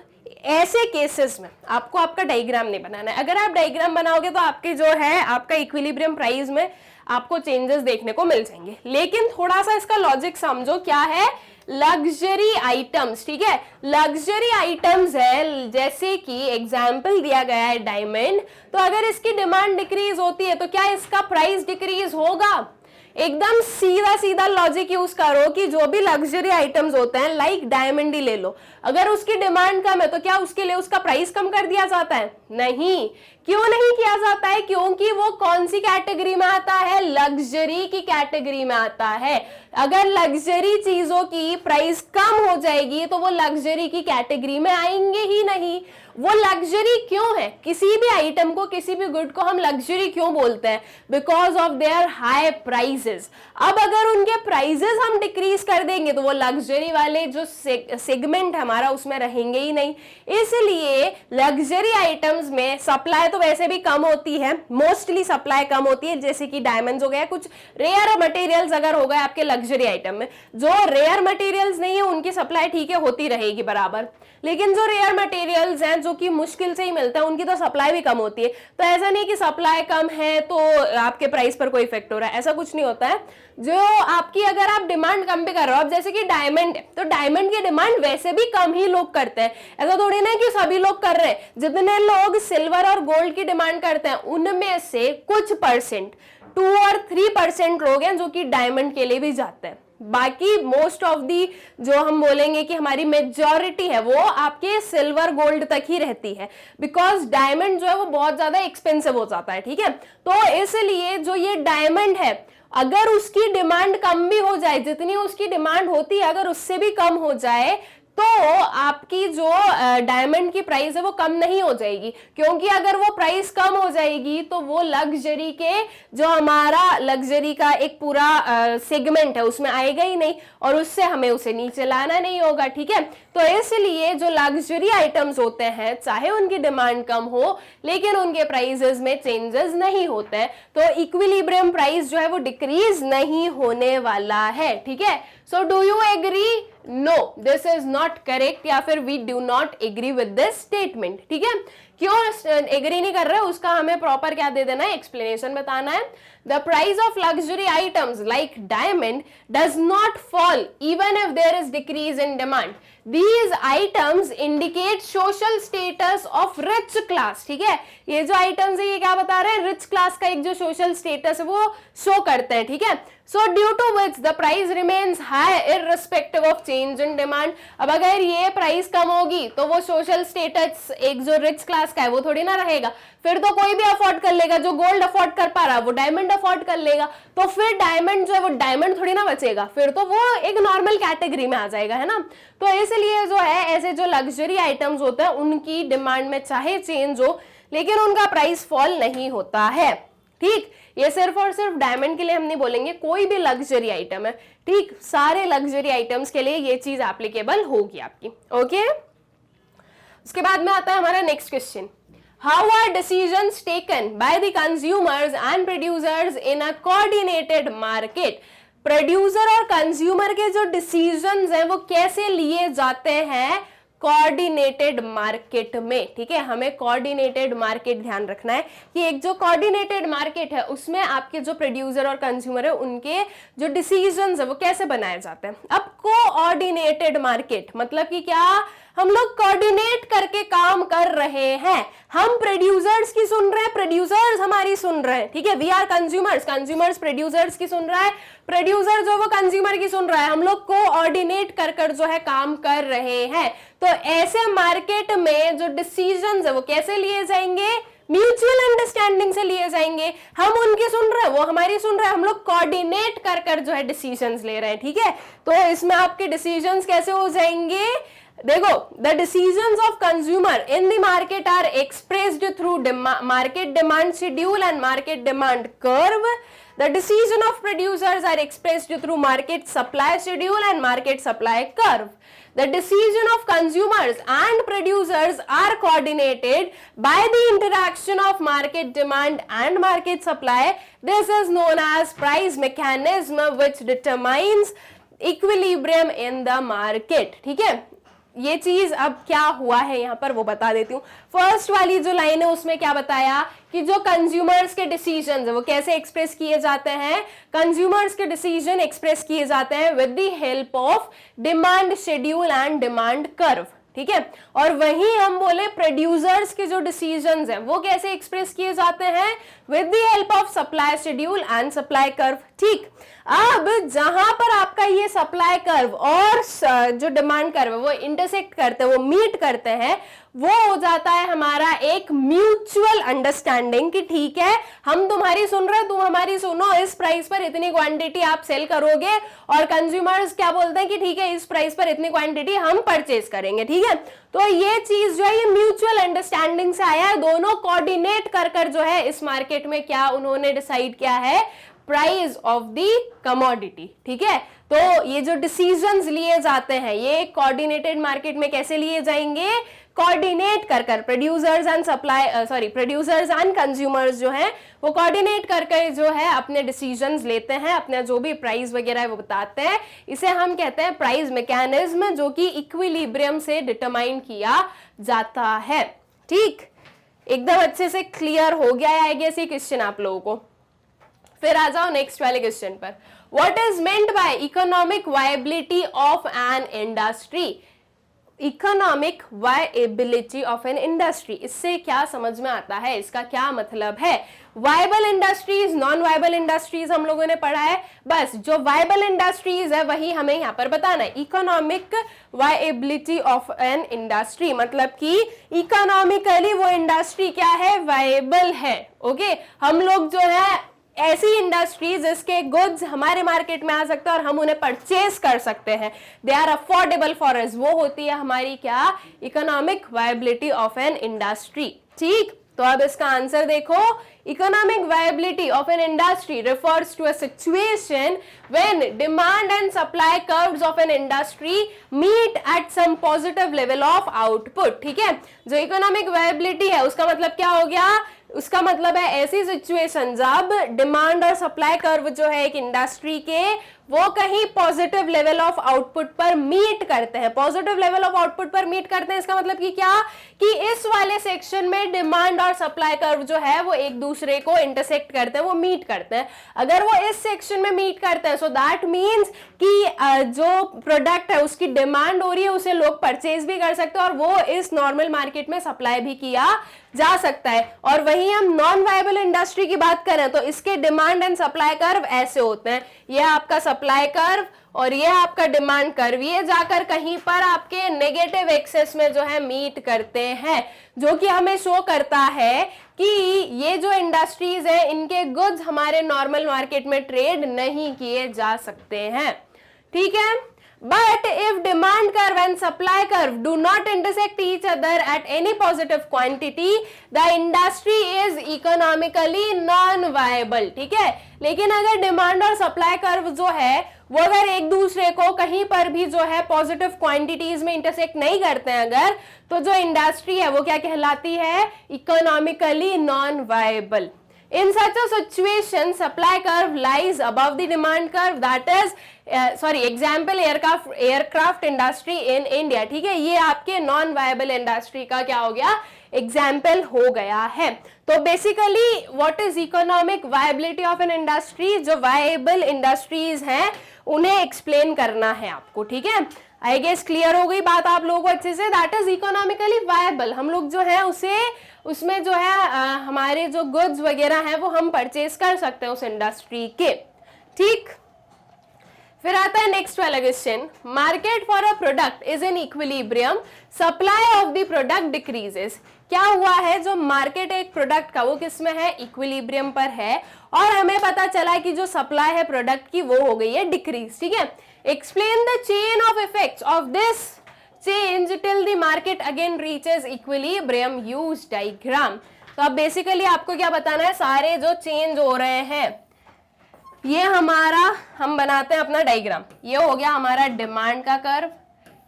[SPEAKER 1] ऐसे केसेस में आपको आपका डायग्राम नहीं बनाना है. अगर आप डायग्राम बनाओगे तो आपके जो है आपका इक्विलिब्रियम प्राइस में आपको चेंजेस देखने को मिल जाएंगे. लेकिन थोड़ा सा इसका लॉजिक समझो. क्या है? Luxury items. ठीक है, लग्जरी आइटम्स है, जैसे कि एग्जाम्पल दिया गया है डायमंड. तो अगर इसकी डिमांड डिक्रीज होती है तो क्या इसका प्राइस डिक्रीज होगा? एकदम सीधा सीधा लॉजिक यूज करो कि जो भी लग्जरी आइटम्स होते हैं लाइक डायमंड ही ले लो, अगर उसकी डिमांड कम है तो क्या उसके लिए उसका प्राइस कम कर दिया जाता है? नहीं. क्यों नहीं किया जाता है? क्योंकि वो कौन सी कैटेगरी में आता है? लग्जरी की कैटेगरी में आता है. अगर लग्जरी चीजों की प्राइस कम हो जाएगी तो वो लग्जरी की कैटेगरी में आएंगे ही नहीं. वो लग्जरी क्यों है? किसी भी आइटम को, किसी भी गुड को हम लग्जरी क्यों बोलते हैं? Because of their high prices. अब अगर उनके प्राइसेस हम डिक्रीज कर देंगे तो वो लग्जरी वाले जो सेगमेंट हमारा उसमें रहेंगे ही नहीं. इसलिए लग्जरी आइटम्स में सप्लाई तो वैसे भी कम होती है, मोस्टली सप्लाई कम होती है. जैसे कि डायमंड्स हो गया, कुछ रेयर मटेरियल्स अगर हो गए आपके लग्जरी आइटम में. जो रेयर मटेरियल्स नहीं है उनकी सप्लाई ठीक है होती रहेगी बराबर, लेकिन जो रेयर मटेरियल्स हैं जो कि मुश्किल से ही मिलता है उनकी तो सप्लाई भी कम होती है. तो ऐसा नहीं कि सप्लाई कम है तो आपके प्राइस पर कोई इफेक्ट हो रहा है, ऐसा कुछ नहीं होता है. जो आपकी अगर आप डिमांड कम भी कर रहे हो, अब जैसे कि डायमंड है तो डायमंड की डिमांड वैसे भी कम ही लोग करते हैं. ऐसा थोड़ी ना कि सभी लोग कर रहे हैं. जितने लोग सिल्वर और गोल्ड की डिमांड करते हैं उनमें से कुछ परसेंट 2 और 3% लोग हैं जो कि डायमंड के लिए भी जाते हैं. बाकी मोस्ट ऑफ दी जो हम बोलेंगे कि हमारी मेजॉरिटी है वो आपके सिल्वर गोल्ड तक ही रहती है, बिकॉज डायमंड जो है वो बहुत ज्यादा एक्सपेंसिव हो जाता है. ठीक है, तो इसलिए जो ये डायमंड है अगर उसकी डिमांड कम भी हो जाए, जितनी उसकी डिमांड होती है अगर उससे भी कम हो जाए तो आपकी जो डायमंड की प्राइस है वो कम नहीं हो जाएगी. क्योंकि अगर वो प्राइस कम हो जाएगी तो वो लग्जरी के जो हमारा लग्जरी का एक पूरा सेगमेंट है उसमें आएगा ही नहीं और उससे हमें उसे नीचे लाना नहीं होगा. ठीक है, तो इसलिए जो लग्जरी आइटम्स होते हैं चाहे उनकी डिमांड कम हो लेकिन उनके प्राइसेस में चेंजेस नहीं होते हैं, तो इक्विलिब्रियम प्राइस जो है वो डिक्रीज नहीं होने वाला है. ठीक है, so do you agree? No, this is not correct, या फिर we do not agree with this statement. ठीक है, क्यों एग्री नहीं कर रहे उसका हमें प्रॉपर क्या दे देना है, एक्सप्लेनेशन बताना है. The price of luxury items like diamond does not fall even if there is decrease in demand. These items indicate social status of rich class. ठीक है, ये जो items है ये क्या बता रहे हैं? rich class का एक जो social status है वो show करते हैं. ठीक है, so due to which the price remains high irrespective of change in demand. अब अगर ये प्राइस कम होगी तो वो सोशल स्टेटस एक जो रिच क्लास का है वो थोड़ी ना रहेगा. फिर तो कोई भी अफोर्ड कर लेगा, जो गोल्ड अफोर्ड कर पा रहा है वो डायमंड अफोर्ड कर लेगा, तो फिर डायमंड जो है वो डायमंड थोड़ी ना बचेगा, फिर तो वो एक नॉर्मल कैटेगरी में आ जाएगा, है ना. तो इसलिए जो है ऐसे जो लग्जरी आइटम्स होते हैं उनकी डिमांड में चाहे चेंज हो लेकिन उनका प्राइस फॉल नहीं होता है. ठीक, ये सिर्फ और सिर्फ डायमंड के लिए हम नहीं बोलेंगे, कोई भी लग्जरी आइटम है. ठीक, सारे लग्जरी आइटम्स के लिए ये चीज एप्लीकेबल होगी आपकी. ओके, उसके बाद में आता है हमारा next question. How are decisions taken by the consumers and producers in a coordinated market? Producer और कंज्यूमर के जो डिसीजंस हैं वो कैसे लिए जाते हैं कोऑर्डिनेटेड मार्केट में, ठीक है, हमें कोऑर्डिनेटेड मार्केट ध्यान रखना है कि एक जो कोऑर्डिनेटेड मार्केट है उसमें आपके जो प्रोड्यूसर और कंज्यूमर है उनके जो डिसीजंस है वो कैसे बनाए जाते हैं। अब कोऑर्डिनेटेड मार्केट मतलब कि क्या, हम लोग कोऑर्डिनेट करके काम कर रहे हैं, हम प्रोड्यूसर्स की सुन रहे हैं, प्रोड्यूसर्स हमारी सुन रहे हैं, ठीक है, we are consumers, consumers producers की सुन रहा है, प्रोड्यूसर जो वो कंज्यूमर की सुन रहा है, हम लोग कोऑर्डिनेट कर कर जो है काम कर रहे हैं। तो ऐसे मार्केट में जो डिसीजंस है वो कैसे लिए जाएंगे, म्यूचुअल अंडरस्टैंडिंग से लिए जाएंगे, हम उनकी सुन रहे हैं वो हमारी सुन रहे हैं, हम लोग कोऑर्डिनेट कर कर जो है डिसीजंस ले रहे हैं, ठीक है। तो इसमें आपके डिसीजंस कैसे हो जाएंगे, देखो, the decisions of consumer in the market are expressed through market demand schedule and market demand curve. The decision of producers are expressed through market supply schedule and market supply curve. The decision of consumers and producers are coordinated by the interaction of market demand and market supply. This is known as price mechanism which determines equilibrium in the market. ठीक है, ये चीज अब क्या हुआ है यहाँ पर वो बता देती हूँ। फर्स्ट वाली जो लाइन है उसमें क्या बताया कि जो कंज्यूमर्स के डिसीजन है वो कैसे एक्सप्रेस किए जाते हैं, कंज्यूमर्स के डिसीजन एक्सप्रेस किए जाते हैं with the help of demand schedule and demand curve, ठीक है। और वहीं हम बोले प्रोड्यूसर्स के जो डिसीजंस हैं वो कैसे एक्सप्रेस किए जाते हैं, with the help of supply schedule and supply curve, ठीक। अब जहां पर आपका ये सप्लाई कर्व और जो डिमांड कर्व है वो इंटरसेक्ट करते हैं, वो मीट करते हैं, वो हो जाता है हमारा एक म्यूचुअल अंडरस्टैंडिंग कि ठीक है, हम तुम्हारी सुन रहे हैं, तुम हमारी सुनो, इस प्राइस पर इतनी क्वांटिटी आप सेल करोगे, और कंज्यूमर्स क्या बोलते हैं कि ठीक है, इस प्राइस पर इतनी क्वांटिटी हम परचेज करेंगे, ठीक है। तो ये चीज जो है ये म्यूचुअल अंडरस्टैंडिंग से आया है, दोनों कोऑर्डिनेट कर कर जो है इस मार्केट में क्या उन्होंने डिसाइड किया है, प्राइस ऑफ द कमोडिटी, ठीक है। तो ये जो डिसीजंस लिए जाते हैं ये कोऑर्डिनेटेड मार्केट में कैसे लिए जाएंगे, कोऑर्डिनेट कर कर producers and producers and consumers जो हैं वो कोऑर्डिनेट करके जो है अपने डिसीजंस लेते हैं, अपने जो भी प्राइस वगैरह है वो बताते हैं। इसे हम कहते हैं प्राइस मैकेनिज्म, जो कि इक्विलिब्रियम से डिटरमाइन किया जाता है, ठीक। एकदम अच्छे से क्लियर हो गया है आई गेस ये क्वेश्चन आप लोगों को। फिर आ जाओ नेक्स्ट वाले क्वेश्चन पर, what is meant by economic viability of an industry. Economic viability of an industry, इससे क्या समझ में आता है, इसका क्या मतलब है। Viable industries, non viable industries हम लोगों ने पढ़ा है, बस जो वायबल इंडस्ट्रीज है वही हमें यहाँ पर बताना है। Economic viability of an industry मतलब कि इकोनॉमिकली वो इंडस्ट्री क्या है, वायबल है, ओके। हम लोग जो है ऐसी इंडस्ट्रीज जिसके गुड्स हमारे मार्केट में आ सकते हैं और हम उन्हें परचेज कर सकते हैं, they are affordable for us, वो होती है हमारी क्या, economic viability of an industry, ठीक। तो अब इसका आंसर देखो, economic viability of an industry refers to a situation when demand and supply curves of an industry meet at some positive level of output, ठीक है। जो इकोनॉमिक वायबिलिटी है उसका मतलब क्या हो गया, उसका मतलब है ऐसी सिचुएशन जब डिमांड और सप्लाई कर्व जो है एक इंडस्ट्री के वो कहीं पॉजिटिव लेवल ऑफ आउटपुट पर मीट करते हैं, पॉजिटिव लेवल ऑफ आउटपुट पर मीट करते हैं। इसका मतलब कि क्या, कि इस वाले सेक्शन में डिमांड और सप्लाई कर्व जो है वो एक दूसरे को इंटरसेक्ट करते हैं, वो मीट करते हैं। अगर वो इस सेक्शन में मीट करते हैं सो दैट मीन्स कि जो प्रोडक्ट है उसकी डिमांड हो रही है, उसे लोग परचेज भी कर सकते हैं और वो इस नॉर्मल मार्केट में सप्लाई भी किया जा सकता है। और वहीं हम नॉन वायबल इंडस्ट्री की बात करें तो इसके डिमांड एंड सप्लाई कर्व ऐसे होते हैं, ये आपका सप्लाई कर्व और ये आपका डिमांड कर्व, ये जाकर कहीं पर आपके नेगेटिव एक्सेस में जो है मीट करते हैं, जो कि हमें शो करता है कि ये जो इंडस्ट्रीज है इनके गुड्स हमारे नॉर्मल मार्केट में ट्रेड नहीं किए जा सकते हैं, ठीक है। But if demand curve and supply curve do not intersect each other at any positive quantity, the industry is economically non-viable, ठीक है। लेकिन अगर डिमांड और सप्लाई कर्व जो है वो अगर एक दूसरे को कहीं पर भी जो है पॉजिटिव क्वांटिटीज में इंटरसेक्ट नहीं करते हैं अगर, तो जो इंडस्ट्री है वो क्या कहलाती है, economically non viable, In such a situation, supply curve lies above the demand curve. That is, example aircraft industry in India. ठीक है, ये आपके नॉन वायबल इंडस्ट्री का क्या हो गया, एग्जाम्पल हो गया है. तो basically what is economic viability of an industry, जो वायबल इंडस्ट्रीज हैं उन्हें एक्सप्लेन करना है आपको. ठीक है, आई गेस क्लियर हो गई बात आप लोगों को अच्छे से. That is economically viable. हम लोग जो है उसमें जो है हमारे जो गुड्स वगैरह हैं वो हम परचेज कर सकते हैं उस इंडस्ट्री के. ठीक, फिर आता है नेक्स्ट वाला question. Market for a product is in equilibrium, supply of the product decreases. क्या हुआ है, जो मार्केट एक प्रोडक्ट का वो किस में है, इक्विलिब्रियम पर है, और हमें पता चला कि जो सप्लाई है प्रोडक्ट की वो हो गई है डिक्रीज. ठीक है, explain the chain of effects of this change till the market again reaches equilibrium, use diagram. तो अब बेसिकली आपको क्या बताना है, सारे जो चेंज हो रहे हैं ये हमारा, हम बनाते हैं अपना डायग्राम. ये हो गया हमारा डिमांड का कर्व,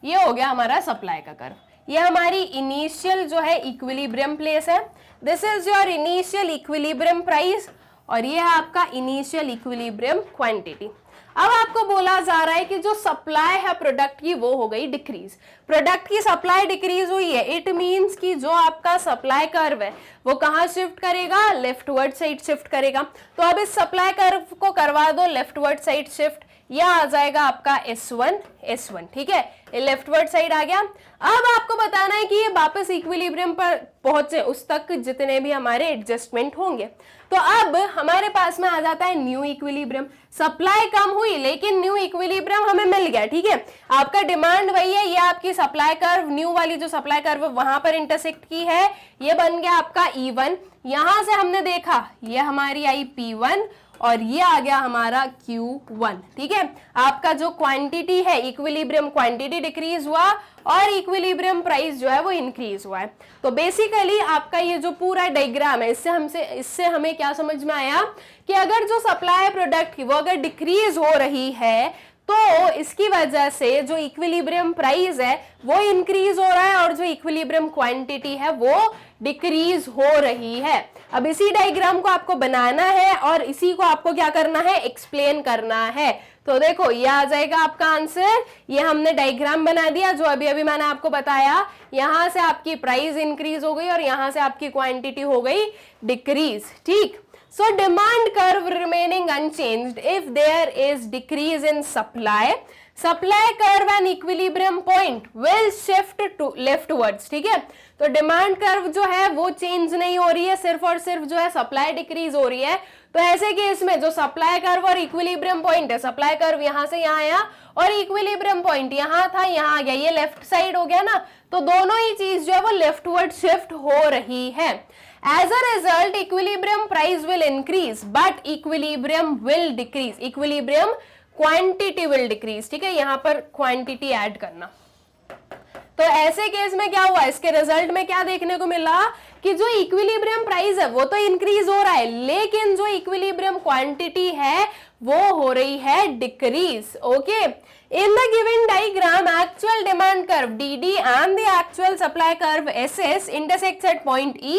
[SPEAKER 1] ये हो गया हमारा सप्लाई का कर्व. ये हमारी इनिशियल जो है इक्विलिब्रियम प्लेस है. This is your initial equilibrium price, और ये है आपका इनिशियल इक्विलिब्रियम क्वांटिटी. अब आपको बोला जा रहा है कि जो सप्लाई है प्रोडक्ट की वो हो गई डिक्रीज. प्रोडक्ट की सप्लाई डिक्रीज हुई है, इट मींस कि जो आपका सप्लाई कर्व है वो कहाँ शिफ्ट करेगा, लेफ्टवर्ड साइड शिफ्ट करेगा. तो अब इस सप्लाई कर्व को करवा दो लेफ्टवर्ड साइड शिफ्ट, यह आ जाएगा आपका S1. ठीक है, ये लेफ्टवर्ड साइड आ गया. अब आपको बताना है कि ये वापस इक्विलिब्रियम पर पहुंचे उस तक जितने भी हमारे एडजस्टमेंट होंगे. तो अब हमारे पास में आ जाता है न्यू इक्विलिब्रियम. सप्लाई कम हुई लेकिन न्यू इक्विलिब्रियम हमें मिल गया. ठीक है, आपका डिमांड वही है, ये आपकी सप्लाई कर्व, न्यू वाली जो सप्लाई कर्व वहां पर इंटरसेक्ट की है, ये बन गया आपका E1. यहां से हमने देखा ये हमारी आई P1 और ये आ गया हमारा Q1. ठीक है, आपका जो क्वांटिटी है इक्विलिब्रियम क्वांटिटी डिक्रीज हुआ और इक्विलिब्रियम प्राइस जो है वो इंक्रीज हुआ है. तो बेसिकली आपका ये जो पूरा डायग्राम है इससे हमें क्या समझ में आया कि अगर जो सप्लाई है प्रोडक्ट की वो अगर डिक्रीज हो रही है तो इसकी वजह से जो इक्विलिब्रियम प्राइस है वो इंक्रीज हो रहा है और जो इक्विलिब्रियम क्वांटिटी है वो डिक्रीज हो रही है. अब इसी डायग्राम को आपको बनाना है और इसी को आपको क्या करना है, एक्सप्लेन करना है. तो देखो ये आ जाएगा आपका आंसर. ये हमने डायग्राम बना दिया जो अभी अभी मैंने आपको बताया. यहां से आपकी प्राइस इंक्रीज हो गई और यहां से आपकी क्वांटिटी हो गई डिक्रीज. ठीक, so demand curve remaining unchanged if there is decrease in supply curve and equilibrium point will shift to leftwards. ठीक है, तो डिमांड कर्व जो है वो चेंज नहीं हो रही है, सिर्फ और सिर्फ जो है सप्लाई डिक्रीज हो रही है. तो ऐसे केस में जो सप्लाई कर्व और इक्विलिब्रियम पॉइंट है, सप्लाई कर्व यहां से यहां आया और इक्विलिब्रियम पॉइंट यहां था यहां आ गया, ये लेफ्ट साइड हो गया ना, तो दोनों ही चीज जो है वो लेफ्टवर्ड शिफ्ट हो रही है. As a result, equilibrium price will increase, but equilibrium will decrease. Equilibrium quantity will decrease. ठीक है, यहाँ पर quantity ऐड करना. तो ऐसे केस में क्या हुआ, इसके रिजल्ट में क्या देखने को मिला कि जो इक्विलिब्रियम प्राइस है वो तो इंक्रीज हो रहा है लेकिन जो इक्विलिब्रियम क्वांटिटी है वो हो रही है decrease. Okay, in the given diagram actual demand curve DD and the actual supply curve SS intersects at point E,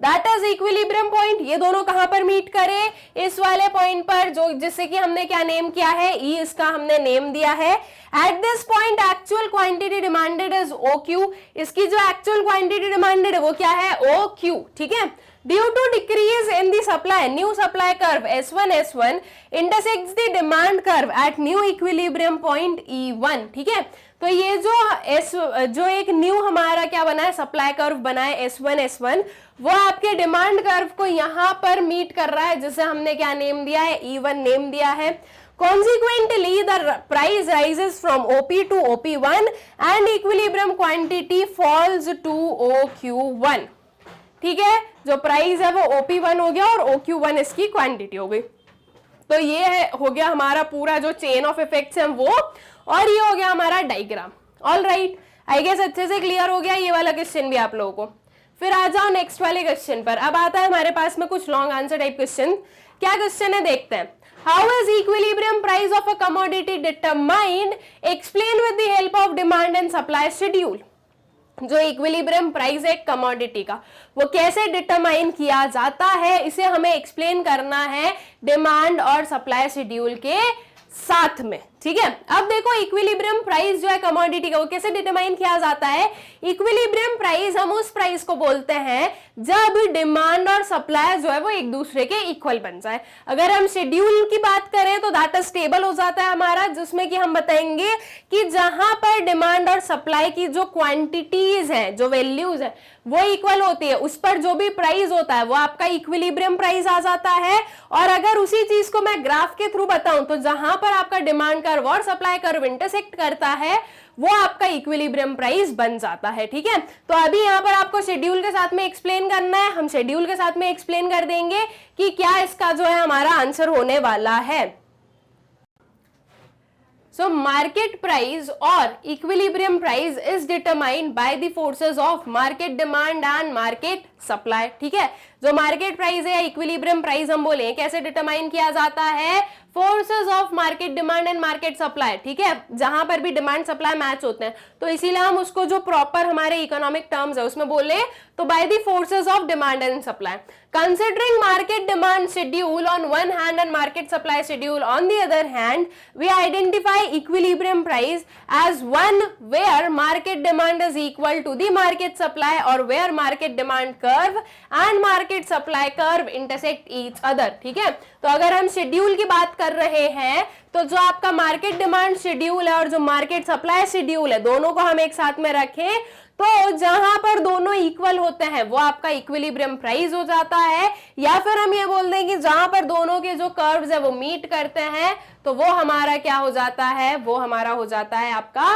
[SPEAKER 1] that is equilibrium point. ये दोनों कहां पर मीट करे, इस वाले पॉइंट पर जो जिससे कि हमने क्या नेम किया है, E इसका हमने नेम दिया है. At this point actual quantity demanded is OQ. इसकी जो actual quantity demanded है वो क्या है, OQ. ठीक है, due to decrease in the supply, new supply curve S1 intersects the demand curve at new equilibrium point E1. ठीक है, तो ये जो एक न्यू हमारा क्या बना है, सप्लाई कर्व बना है S1 वो आपके डिमांड कर्व को यहाँ पर मीट कर रहा है जिसे हमने क्या नेम दिया है, E1 नेम दिया है. Consequently, the price rises from OP to OP1 and equilibrium quantity falls to OQ1. ठीक है, जो प्राइस है वो OP1 हो गया और OQ1 इसकी क्वांटिटी हो गई. तो ये हो गया हमारा पूरा जो चेन ऑफ इफेक्ट्स है वो, और ये हो गया हमारा diagram. All right, I guess अच्छे से क्लियर हो गया ये वाला क्वेश्चन भी आप लोगों को. फिर आ जाओ नेक्स्ट वाले क्वेश्चन पर. अब आता है हमारे पास में कुछ लॉन्ग आंसर टाइप क्वेश्चन. क्या क्वेश्चन है देखते हैं. How is equilibrium price of a commodity determined? Explain with the help of demand and supply schedule. जो इक्विलिब्रियम प्राइस है कमोडिटी का, वो कैसे डिटरमाइन किया जाता है, इसे हमें एक्सप्लेन करना है डिमांड और सप्लाई शेड्यूल के साथ में। ठीक है, अब देखो इक्विलिब्रियम प्राइस जो है कमोडिटी का, वो कैसे डिटरमाइन किया जाता है। इक्विलिब्रियम प्राइस हम उस प्राइस को बोलते हैं जब डिमांड और सप्लाई जो है वो एक दूसरे के इक्वल बन जाए। अगर हम शेड्यूल की बात करें तो दैट स्टेबल हो जाता है हमारा, जिसमें कि हम बताएंगे कि जहां पर डिमांड और सप्लाई की जो क्वांटिटीज है, जो वैल्यूज है, वो इक्वल होती है, उस पर जो भी प्राइस होता है वो आपका इक्विलिब्रियम प्राइस आ जाता है। और अगर उसी चीज को मैं ग्राफ के थ्रू बताऊं तो जहां पर आपका डिमांड कर्व और सप्लाई कर्व इंटरसेक्ट करता है वो आपका इक्विलिब्रियम प्राइस बन जाता है। ठीक है, तो अभी यहां पर आपको शेड्यूल के साथ में एक्सप्लेन करना है, हम शेड्यूल के साथ में एक्सप्लेन कर देंगे कि क्या इसका जो है हमारा आंसर होने वाला है। So market price or equilibrium price is determined by the forces of market demand and market supply। ठीक है, जो मार्केट प्राइस है या इक्विलिब्रियम प्राइस हम बोले कैसे डिटरमाइन किया जाता है, forces of market demand and market supply. ठीक है, जहां पर भी डिमांड सप्लाई मैच होते हैं, तो इसीलिए हम उसको जो प्रॉपर हमारे इकोनॉमिक टर्म्स है उसमें बोले तो by the forces of demand and supply. Considering market demand schedule on one hand and market supply schedule on the other hand, we identify equilibrium price as one where market demand is equal to the market supply or where market demand curve and market supply curve intersect each other। ठीक है, तो अगर हम schedule की बात कर रहे हैं तो जो आपका मार्केट डिमांड शेड्यूल है और जो मार्केट सप्लाई शेड्यूल है, दोनों को हम एक साथ में रखें तो जहां पर दोनों इक्वल होते हैं वो आपका इक्विलिब्रियम प्राइस हो जाता है। या फिर हम ये बोल दें कि जहां पर दोनों के जो कर्व्स है वो मीट करते हैं तो वो हमारा क्या हो जाता है, वो हमारा हो जाता है आपका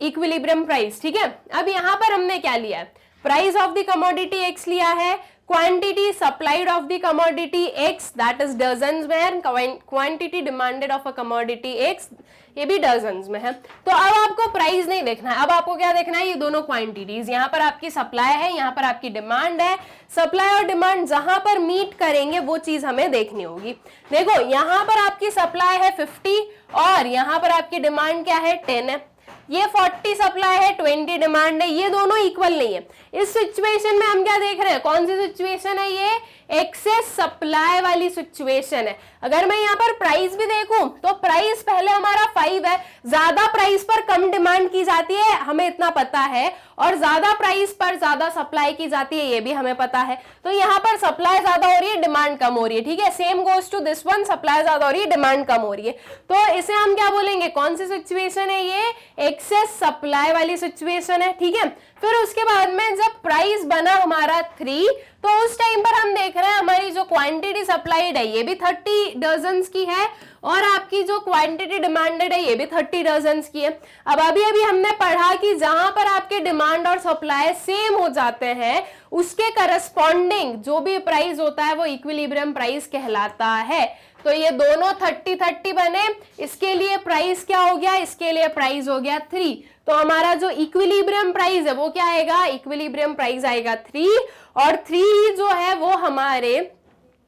[SPEAKER 1] इक्विलिब्रियम प्राइस। ठीक है, अब यहां पर हमने क्या लिया है, price of the commodity X लिया है, quantity supplied of the commodity X that is dozens में, quantity demanded of a commodity X ये भी डजन्स में है। तो अब आपको प्राइस नहीं देखना है, अब आपको क्या देखना है, ये दोनों क्वांटिटीज, यहाँ पर आपकी सप्लाई है, यहाँ पर आपकी डिमांड है, सप्लाई और डिमांड जहां पर मीट करेंगे वो चीज हमें देखनी होगी। देखो यहाँ पर आपकी सप्लाई है 50 और यहाँ पर आपकी डिमांड क्या है 10 है, ये 40 सप्लाई है 20 डिमांड है, ये दोनों इक्वल नहीं है। इस सिचुएशन में हम क्या देख रहे हैं, कौन सी सिचुएशन है, ये एक्सेस सप्लाई वाली सिचुएशन है। अगर मैं यहाँ पर प्राइस भी देखूं तो प्राइस पहले हमारा 5 है, ज्यादा प्राइस पर कम डिमांड की जाती है हमें इतना पता है, और ज्यादा प्राइस पर ज्यादा सप्लाई की जाती है ये भी हमें पता है। तो यहाँ पर सप्लाई ज्यादा हो रही है, डिमांड कम हो रही है। ठीक है, same goes to this one, supply ज्यादा हो रही है, डिमांड कम हो रही है। तो इसे हम क्या बोलेंगे, कौन सी सिचुएशन है, ये एक्सेस सप्लाई वाली सिचुएशन है। ठीक है, फिर उसके बाद में जब प्राइस बना हमारा 3 तो उस टाइम पर हम देख रहे हैं हमारी जो क्वांटिटी सप्लाइड है ये भी 30 डजन्स की है और आपकी जो क्वांटिटी डिमांडेड है ये भी 30 डजन्स की है। अब अभी हमने पढ़ा कि जहां पर आपके डिमांड और सप्लाई सेम हो जाते हैं उसके करस्पॉन्डिंग जो भी प्राइस होता है वो इक्विलिब्रियम प्राइस कहलाता है। तो ये दोनों 30-30 बने, इसके लिए प्राइस क्या हो गया, इसके लिए प्राइस हो गया 3। तो हमारा जो इक्विलिब्रियम प्राइस है वो क्या आएगा, इक्विलिब्रियम प्राइस आएगा 3 और 3 जो है वो हमारे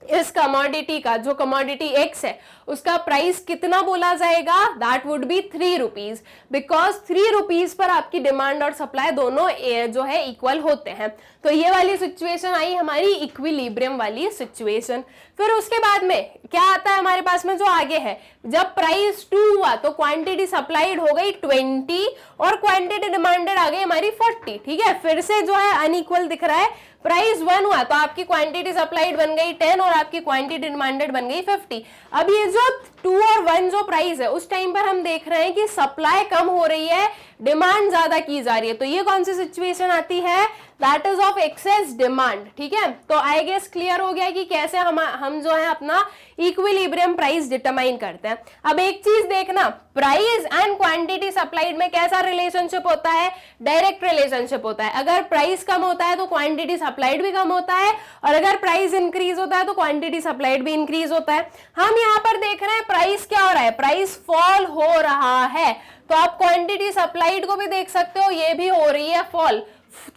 [SPEAKER 1] इस कमोडिटी का, जो कमोडिटी एक्स है उसका प्राइस कितना बोला जाएगा, that would B 3 rupees, because 3 rupees per आपकी डिमांड और सप्लाई दोनों जो है इक्वल होते हैं। तो ये वाली सिचुएशन आई हमारी इक्विलिब्रियम वाली सिचुएशन। फिर उसके बाद में क्या आता है हमारे पास में, जो आगे है, जब प्राइस 2 हुआ तो क्वांटिटी सप्लाइड हो गई 20 और क्वांटिटी डिमांडेड आ गई हमारी 40। ठीक है, फिर से जो है अनइक्वल दिख रहा है। प्राइस 1 हुआ तो आपकी क्वांटिटी सप्लाइड बन गई 10 और आपकी क्वांटिटी डिमांडेड बन गई 50। अब ये जो 2 और 1 जो प्राइस है उस टाइम पर हम देख रहे हैं कि सप्लाई कम हो रही है, डिमांड ज्यादा की जा रही है। तो ये कौन सी सिचुएशन आती है, that is of excess demand. ठीक है, तो आई गेस क्लियर हो गया कि कैसे हम जो है अपना इक्विलिब्रियम प्राइस डिटरमाइन करते हैं। अब एक चीज देखना, प्राइस एंड क्वांटिटी सप्लाइड में कैसा रिलेशनशिप होता है, डायरेक्ट रिलेशनशिप होता है। अगर प्राइस कम होता है तो क्वांटिटी सप्लाइड भी कम होता है और अगर प्राइस इंक्रीज होता है तो क्वांटिटी सप्लाइड भी इंक्रीज होता है। हम यहाँ पर देख रहे हैं प्राइस क्या हो रहा है, प्राइस फॉल हो रहा है, तो आप क्वांटिटी सप्लाइड को भी देख सकते हो, ये भी हो रही है फॉल।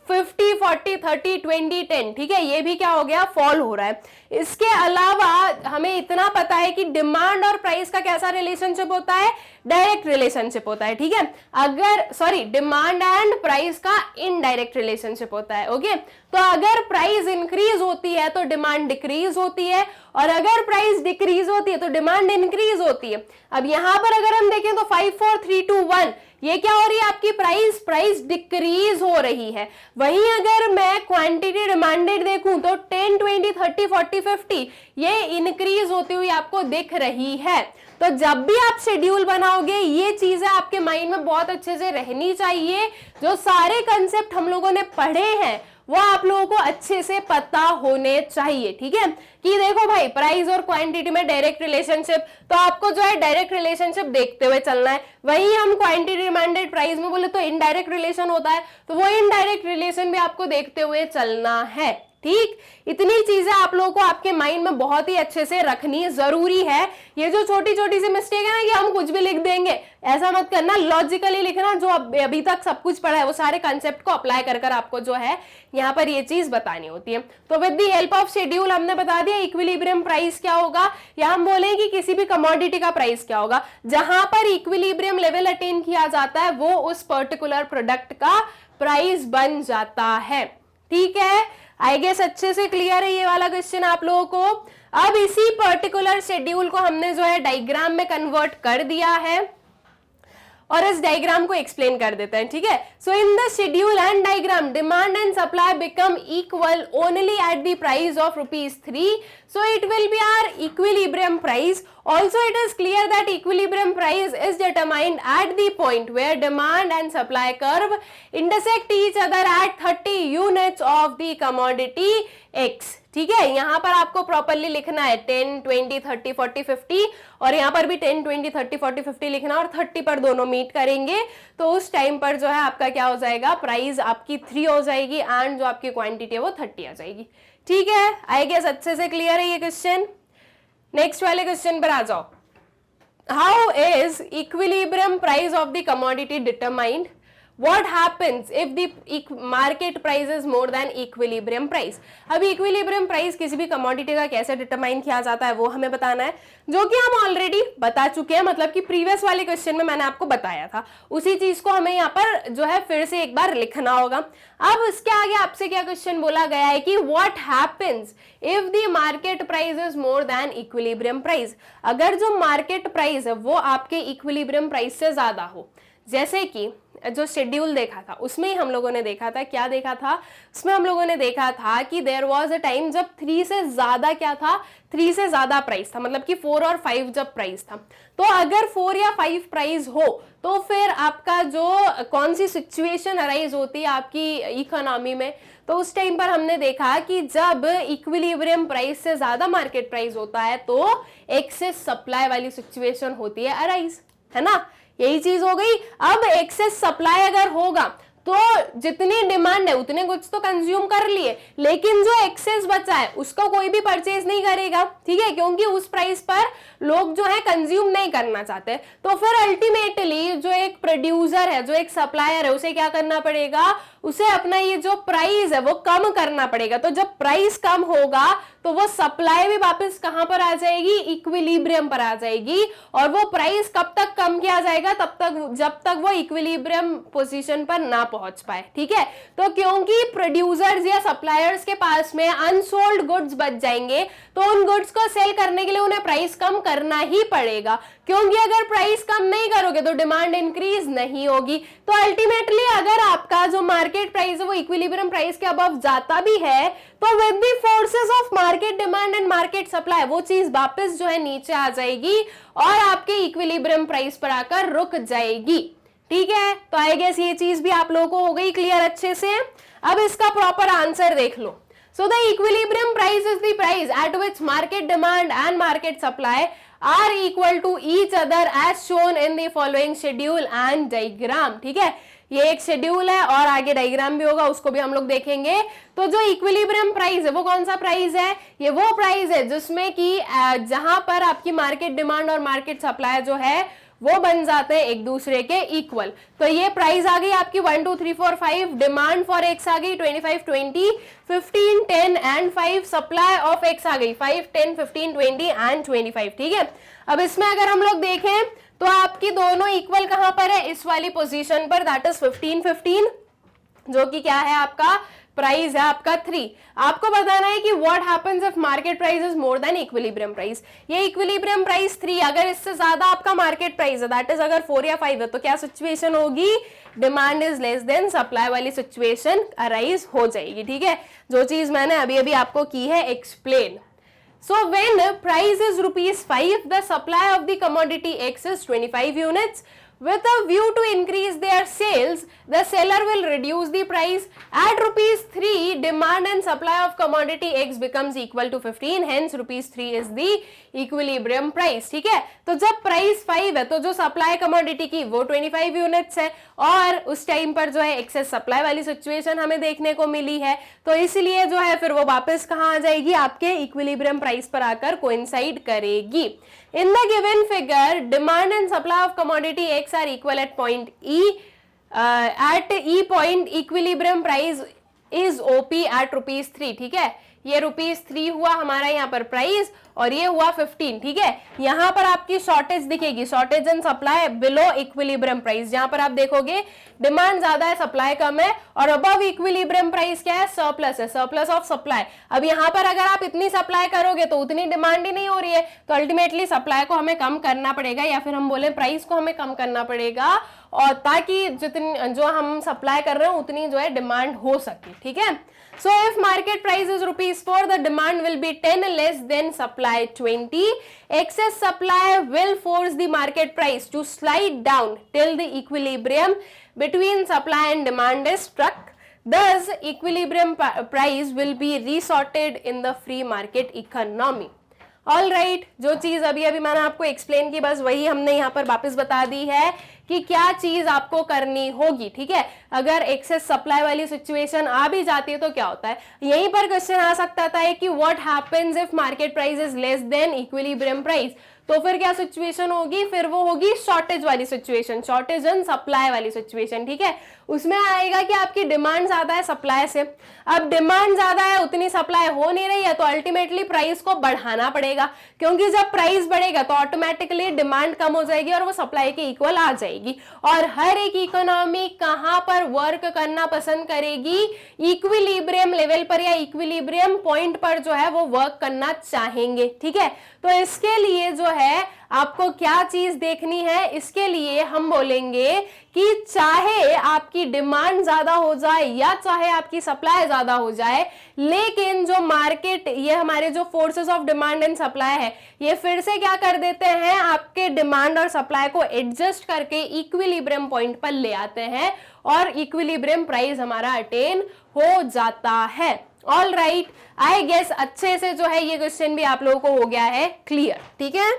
[SPEAKER 1] 50, 40, 30, 20, 10, ठीक है, ये भी क्या हो गया, फॉल हो रहा है। इसके अलावा हमें इतना पता है कि डिमांड और प्राइस का कैसा रिलेशनशिप होता है, डायरेक्ट रिलेशनशिप होता है, ठीक है। डिमांड एंड प्राइस का इनडायरेक्ट रिलेशनशिप होता है, ओके। तो अगर प्राइस इंक्रीज होती है तो डिमांड डिक्रीज होती है, और अगर प्राइस डिक्रीज होती है तो डिमांड इंक्रीज होती है। अब यहां पर अगर हम देखें तो 5, 4, 3, 2, 1, ये क्या हो रही है आपकी प्राइस डिक्रीज हो रही है। वहीं अगर मैं क्वांटिटी डिमांडेड देखूं तो 10, 20, 30, 40, 50 ये इंक्रीज होती हुई आपको दिख रही है। तो जब भी आप शेड्यूल बनाओगे ये चीजें आपके माइंड में बहुत अच्छे से रहनी चाहिए। जो सारे कंसेप्ट हम लोगों ने पढ़े हैं वो आप लोगों को अच्छे से पता होने चाहिए, ठीक है। कि देखो भाई प्राइस और क्वांटिटी में डायरेक्ट रिलेशनशिप, तो आपको जो है डायरेक्ट रिलेशनशिप देखते हुए चलना है। वहीं हम क्वांटिटी डिमांडेड प्राइस में बोले तो इनडायरेक्ट रिलेशन होता है, तो वो इनडायरेक्ट रिलेशन भी आपको देखते हुए चलना है, ठीक। इतनी चीजें आप लोगों को आपके माइंड में बहुत ही अच्छे से रखनी जरूरी है। ये जो छोटी छोटी सी मिस्टेक है ना कि हम कुछ भी लिख देंगे, ऐसा मत करना, लॉजिकली लिखना। जो अभी तक सब कुछ पढ़ा है वो सारे कंसेप्ट को अप्लाई कर कर आपको जो है यहाँ पर ये चीज बतानी होती है। तो with the help of schedule हमने बता दिया इक्विलिब्रियम प्राइस क्या होगा, या हम बोले कि किसी भी कमोडिटी का प्राइस क्या होगा। जहां पर इक्विलिब्रियम लेवल अटेन किया जाता है वो उस पर्टिकुलर प्रोडक्ट का प्राइस बन जाता है, ठीक है। आई गेस अच्छे से क्लियर है ये वाला क्वेश्चन आप लोगों को। अब इसी पर्टिकुलर शेड्यूल को हमने जो है डायग्राम में कन्वर्ट कर दिया है और इस डायग्राम को एक्सप्लेन कर देते हैं, ठीक है। So in the schedule and diagram demand and supply become equal only at the price of ₹3, so it will be our equilibrium price. Also it is clear that equilibrium price is determined at the point where demand and supply curve intersect each other at 30 units of the commodity X, ठीक है। यहां पर आपको properly लिखना है 10, 20, 30, 40, 50, और यहां पर भी 10, 20, 30, 40, 50 लिखना, और 30 पर दोनों मीट करेंगे तो उस टाइम पर जो है आपका क्या हो जाएगा, प्राइस आपकी 3 हो जाएगी एंड जो आपकी क्वांटिटी है वो 30 आ जाएगी, ठीक है। आई गेस अच्छे से क्लियर है ये क्वेश्चन। नेक्स्ट वाले क्वेश्चन पर आ जाओ। How is equilibrium price of the commodity determined? What happens if the market price is more than equilibrium price? अब equilibrium price किसी भी commodity का कैसे डिटरमाइन किया जाता है वो हमें बताना है, जो कि हम ऑलरेडी बता चुके हैं। मतलब कि प्रीवियस वाले क्वेश्चन में मैंने आपको बताया था, उसी चीज को हमें यहाँ पर जो है फिर से एक बार लिखना होगा। अब इसके आगे आपसे क्या क्वेश्चन बोला गया है कि what happens if the market price is more than equilibrium price? अगर जो मार्केट प्राइस है वो आपके इक्विलिब्रियम प्राइस से ज्यादा हो। जैसे कि जो शेड्यूल देखा था उसमें ही हम लोगों ने देखा था, क्या देखा था उसमें हम लोगों ने देखा था कि देयर वाज अ टाइम जब 3 से ज्यादा क्या था, 3 से ज्यादा प्राइस था, मतलब कि 4 और 5 जब प्राइस था। तो अगर 4 या 5 प्राइस हो तो फिर आपका जो कौन सी सिचुएशन अराइज होती है आपकी इकोनॉमी में, तो उस टाइम पर हमने देखा कि जब इक्विलिब्रियम प्राइस से ज्यादा मार्केट प्राइस होता है तो एक्सेस सप्लाई वाली सिचुएशन होती है अराइज, है ना। यही चीज हो गई। अब एक्सेस सप्लाई अगर होगा तो जितनी डिमांड है उतने गुड्स तो कंज्यूम कर लिए, लेकिन जो एक्सेस बचा है उसको कोई भी परचेज नहीं करेगा, ठीक है, क्योंकि उस प्राइस पर लोग जो है कंज्यूम नहीं करना चाहते। तो फिर अल्टीमेटली जो एक प्रोड्यूसर है, जो एक सप्लायर है, उसे क्या करना पड़ेगा, उसे अपना ये जो प्राइस है वो कम करना पड़ेगा। तो जब प्राइस कम होगा तो वो सप्लाई भी वापस कहां पर आ जाएगी, इक्विलिब्रियम पर आ जाएगी। और वो प्राइस कब तक कम किया जाएगा, तब तक जब तक वो इक्विलिब्रियम पोजीशन पर ना पहुंच पाए, ठीक है। तो क्योंकि प्रोड्यूसर्स या सप्लायर्स के पास में अनसोल्ड गुड्स बच जाएंगे तो उन गुड्स को सेल करने के लिए उन्हें प्राइस कम करना ही पड़ेगा, क्योंकि अगर प्राइस कम नहीं करोगे तो डिमांड इंक्रीज नहीं होगी। तो अल्टीमेटली अगर आपका जो मार्केट प्राइस है वो इक्विलिब्रियम प्राइस के अबव जाता भी है तो with the forces of market demand and market supply वो चीज वापस जो है नीचे आ जाएगी और आपके इक्विलिब्रियम प्राइस पर आकर रुक जाएगी, ठीक है। तो आई गेस ये चीज भी आप लोगों को हो गई क्लियर अच्छे से। अब इसका प्रॉपर आंसर देख लो। So the equilibrium price is the price at which market demand and market supply are equal to each other as shown in the following schedule and diagram, ठीक है। ये एक शेड्यूल है और आगे डायग्राम भी होगा, उसको भी हम लोग देखेंगे। तो जो इक्विलिब्रियम प्राइस है वो कौन सा प्राइस है? ये वो प्राइस है जिसमें कि जहां पर आपकी मार्केट डिमांड और मार्केट सप्लाई जो है वो बन जाते हैं एक दूसरे के इक्वल। तो ये प्राइस आ गई आपकी 1 2 3 4 5, डिमांड फॉर एक्स आ गई 25 20 15 10 एंड 5, सप्लाई ऑफ एक्स आ गई 5 10 15 20 एंड 25। ठीक है, अब इसमें अगर हम लोग देखें तो आपकी दोनों इक्वल कहां पर है? इस वाली पोजीशन पर, दैट इज 15 15, जो कि क्या है आपका प्राइस है आपका 3। आपको बताना है कि what happens if market price is more than equilibrium price. ये इक्विलिब्रियम प्राइस 3, अगर इससे ज्यादा आपका मार्केट प्राइस है, दैट इज अगर 4 या 5 है, तो क्या सिचुएशन होगी? Demand is less than supply वाली सिचुएशन अराइज हो जाएगी। ठीक है, जो चीज मैंने अभी अभी आपको की है explain. So when price is ₹5, the supply of the commodity X is 25 units. With a view to increase their sales, the seller will reduce the price. At ₹3, demand and supply of commodity X becomes equal to 15. Hence, ₹3 is the equilibrium price. ठीक है, तो जब price 5 है तो जो supply commodity की वो 25 units है और उस टाइम पर जो है एक्सेस सप्लाई वाली सिचुएशन हमें देखने को मिली है, तो इसलिए जो है फिर वो वापस कहाँ आ जाएगी? आपके इक्विलिब्रियम प्राइस पर आकर कोइंसाइड करेगी। In the given figure, demand and supply of commodity X are equal at point E. At E point, equilibrium price is OP at ₹3. ठीक है, ये ₹3 हुआ हमारा यहाँ पर प्राइस और ये हुआ 15। ठीक है, यहाँ पर आपकी शॉर्टेज दिखेगी, shortage and supply below equilibrium price, जहां पर आप देखोगे डिमांड ज्यादा है सप्लाई कम है, और अबव इक्विलिब्रियम प्राइस क्या है? सरप्लस है, सरप्लस ऑफ सप्लाई। अब यहाँ पर अगर आप इतनी सप्लाई करोगे तो उतनी डिमांड ही नहीं हो रही है, तो अल्टीमेटली सप्लाई को हमें कम करना पड़ेगा, या फिर हम बोले प्राइस को हमें कम करना पड़ेगा, और ताकि जितनी जो हम सप्लाई कर रहे हैं उतनी जो है डिमांड हो सके। ठीक है, so if market price is ₹4, the demand will be 10 less than supply 20. Excess supply will force the market price to slide down till the equilibrium between supply and demand is struck. Thus, equilibrium price will be resorted in the free market economy. All right, जो चीज अभी अभी मैंने आपको explain की बस वही हमने यहाँ पर वापस बता दी है कि क्या चीज आपको करनी होगी। ठीक है, अगर एक्सेस सप्लाई वाली सिचुएशन आ भी जाती है तो क्या होता है? यहीं पर क्वेश्चन आ सकता था कि what happens if market price is less than equilibrium price, तो फिर क्या सिचुएशन होगी? फिर वो होगी शॉर्टेज वाली सिचुएशन, शॉर्टेज एंड सप्लाई वाली सिचुएशन। ठीक है, उसमें आएगा कि आपकी डिमांड ज्यादा है सप्लाई से, अब डिमांड ज्यादा है उतनी सप्लाई हो नहीं रही है, तो अल्टीमेटली प्राइस को बढ़ाना पड़ेगा, क्योंकि जब प्राइस बढ़ेगा तो ऑटोमेटिकली डिमांड कम हो जाएगी और वो सप्लाई के इक्वल आ जाएगी। और हर एक इकोनॉमी कहां पर वर्क करना पसंद करेगी? इक्विलिब्रियम लेवल पर या इक्विलिब्रियम पॉइंट पर जो है वो वर्क करना चाहेंगे। ठीक है, तो इसके लिए जो है आपको क्या चीज देखनी है? इसके लिए हम बोलेंगे कि चाहे आपकी डिमांड ज्यादा हो जाए या चाहे आपकी सप्लाई ज्यादा हो जाए, लेकिन जो मार्केट, ये हमारे जो forces of demand and supply है, ये फिर से क्या कर देते हैं? आपके डिमांड और सप्लाई को एडजस्ट करके इक्विलिब्रियम पॉइंट पर ले आते हैं और इक्विलिब्रियम प्राइस हमारा अटेन हो जाता है। ऑल राइट, आई गेस अच्छे से जो है ये क्वेश्चन भी आप लोगों को हो गया है क्लियर। ठीक है,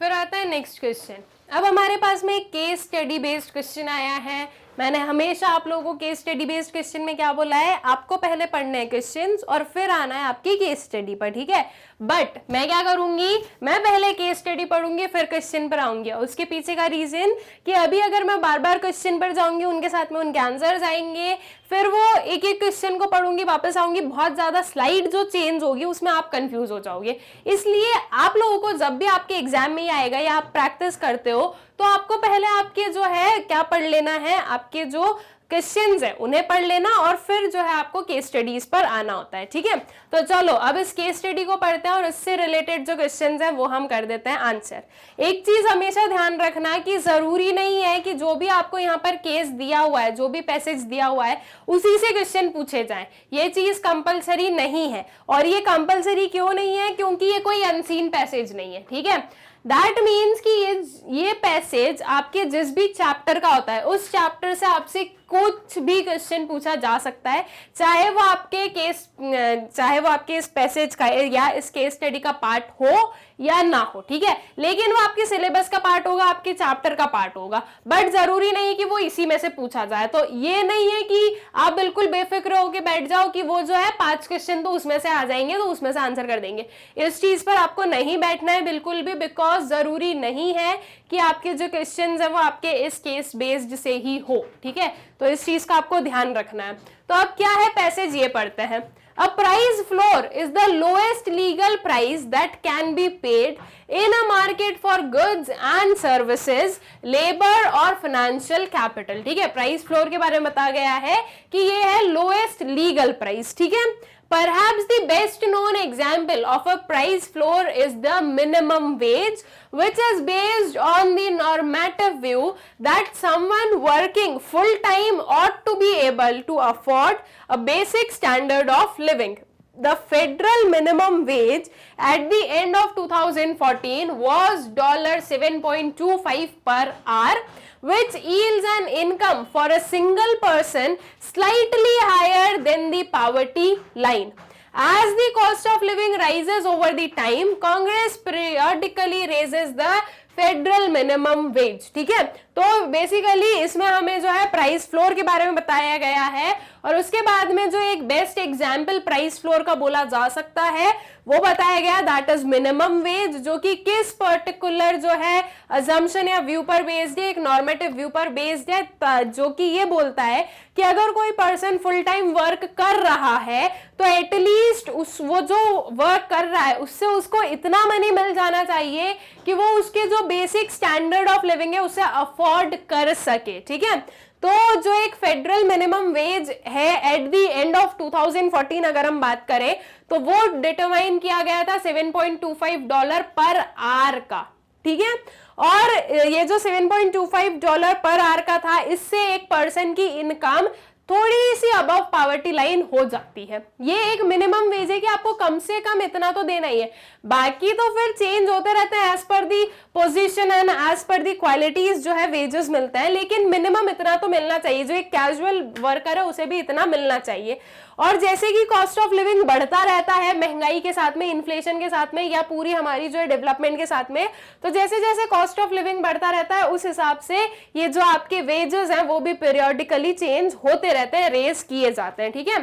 [SPEAKER 1] फिर आता है नेक्स्ट क्वेश्चन। अब हमारे पास में एक केस स्टडी बेस्ड क्वेश्चन आया है। मैंने हमेशा आप लोगों को केस स्टडी बेस्ड क्वेश्चन में क्या बोला है? आपको पहले पढ़ने हैं क्वेश्चंस और फिर आना है आपकी केस स्टडी पर। ठीक है, बट मैं क्या करूंगी? मैं पहले केस स्टडी पढ़ूंगी फिर क्वेश्चन पर आऊंगी। उसके पीछे का रीजन कि अभी अगर मैं बार बार क्वेश्चन पर जाऊंगी, उनके साथ में उनके आंसर्स आएंगे, फिर वो एक एक क्वेश्चन को पढ़ूंगी, वापस आऊंगी, बहुत ज्यादा स्लाइड जो चेंज होगी उसमें आप कंफ्यूज हो जाओगे। इसलिए आप लोगों को जब भी आपके एग्जाम में आएगा या आप प्रैक्टिस करते हो तो आपको पहले आपके जो है क्या पढ़ लेना है? आपके जो क्वेश्चंस है उन्हें पढ़ लेना और फिर जो है आपको केस स्टडीज पर आना होता है। ठीक है, तो चलो अब इस केस स्टडी को पढ़ते हैं और इससे रिलेटेड जो क्वेश्चंस है वो हम कर देते हैं आंसर। एक चीज हमेशा ध्यान रखना कि जरूरी नहीं है कि जो भी आपको यहाँ पर केस दिया हुआ है, जो भी पैसेज दिया हुआ है, उसी से क्वेश्चन पूछे जाए। ये चीज कंपलसरी नहीं है। और ये कंपलसरी क्यों नहीं है? क्योंकि ये कोई अनसीन पैसेज नहीं है। ठीक है, दैट मीन्स कि ये पैसेज आपके जिस भी चैप्टर का होता है उस चैप्टर से आपसे कुछ भी क्वेश्चन पूछा जा सकता है, चाहे वो आपके इस पैसेज का या इस केस स्टडी का पार्ट हो या ना हो, ठीक है, लेकिन वो आपके सिलेबस का पार्ट होगा, आपके चैप्टर का पार्ट होगा, बट जरूरी नहीं कि वो इसी में से पूछा जाए। तो ये नहीं है कि आप बिल्कुल बेफिक्र होके बैठ जाओ कि वो जो है 5 क्वेश्चन तो उसमें से आ जाएंगे तो उसमें से आंसर कर देंगे। इस चीज पर आपको नहीं बैठना है बिल्कुल भी, बिकॉज जरूरी नहीं है कि आपके जो क्वेश्चन है वो आपके इस केस बेस्ड से ही हो, ठीक है, तो इस चीज का आपको ध्यान रखना है। तो अब क्या है पैसेज, ये पढ़ते हैं। A price floor is the lowest legal price that can be paid in a market for goods and services, labor और financial capital, ठीक है। प्राइस फ्लोर के बारे में बताया गया है कि ये है लोएस्ट लीगल प्राइस, ठीक है। Perhaps the best known example of a price floor is the minimum wage, which is based on the normative view that someone working full time ought to be able to afford a basic standard of living. The federal minimum wage at the end of 2014 was $7.25 per hour, which yields an income for a single person slightly higher than the poverty line. As the cost of living rises over the time, Congress periodically raises the federal minimum wage, ठीक है। तो basically इसमें हमें जो है price floor के बारे में बताया गया है, और उसके बाद में जो एक बेस्ट एग्जांपल प्राइस फ्लोर का बोला जा सकता है वो बताया गया, दैट इज मिनिमम वेज, जो कि किस पर्टिकुलर जो है अजम्पशन या व्यू पर बेस्ड है, एक नॉर्मेटिव व्यू पर बेस्ड है, जो कि ये बोलता है कि अगर कोई पर्सन फुल टाइम वर्क कर रहा है तो एटलीस्ट वो जो वर्क कर रहा है उससे उसको इतना मनी मिल जाना चाहिए कि वो उसके जो बेसिक स्टैंडर्ड ऑफ लिविंग है उसे अफोर्ड कर सके, ठीक है। तो जो एक फेडरल मिनिमम वेज है एट द एंड ऑफ 2014 अगर हम बात करें तो वो डिटरमाइन किया गया था $7.25 पर आवर का, ठीक है। और ये जो $7.25 पर आवर का था, इससे एक पर्सन की इनकम थोड़ी सी अबव पॉवर्टी लाइन हो जाती है। ये एक मिनिमम वेज है कि आपको कम से कम इतना तो देना ही है, बाकी तो फिर चेंज होते रहते हैं as per the position and as per the qualities जो है वेजेस मिलते हैं, लेकिन मिनिमम इतना तो मिलना चाहिए। जो एक कैजुअल वर्कर है उसे भी इतना मिलना चाहिए। और जैसे कि कॉस्ट ऑफ लिविंग बढ़ता रहता है महंगाई के साथ में, इन्फ्लेशन के साथ में, या पूरी हमारी जो है डेवलपमेंट के साथ में, तो जैसे जैसे कॉस्ट ऑफ लिविंग बढ़ता रहता है उस हिसाब से ये जो आपके वेजेस हैं वो भी पीरियोडिकली चेंज होते रहते हैं, रेज किए जाते हैं, ठीक है।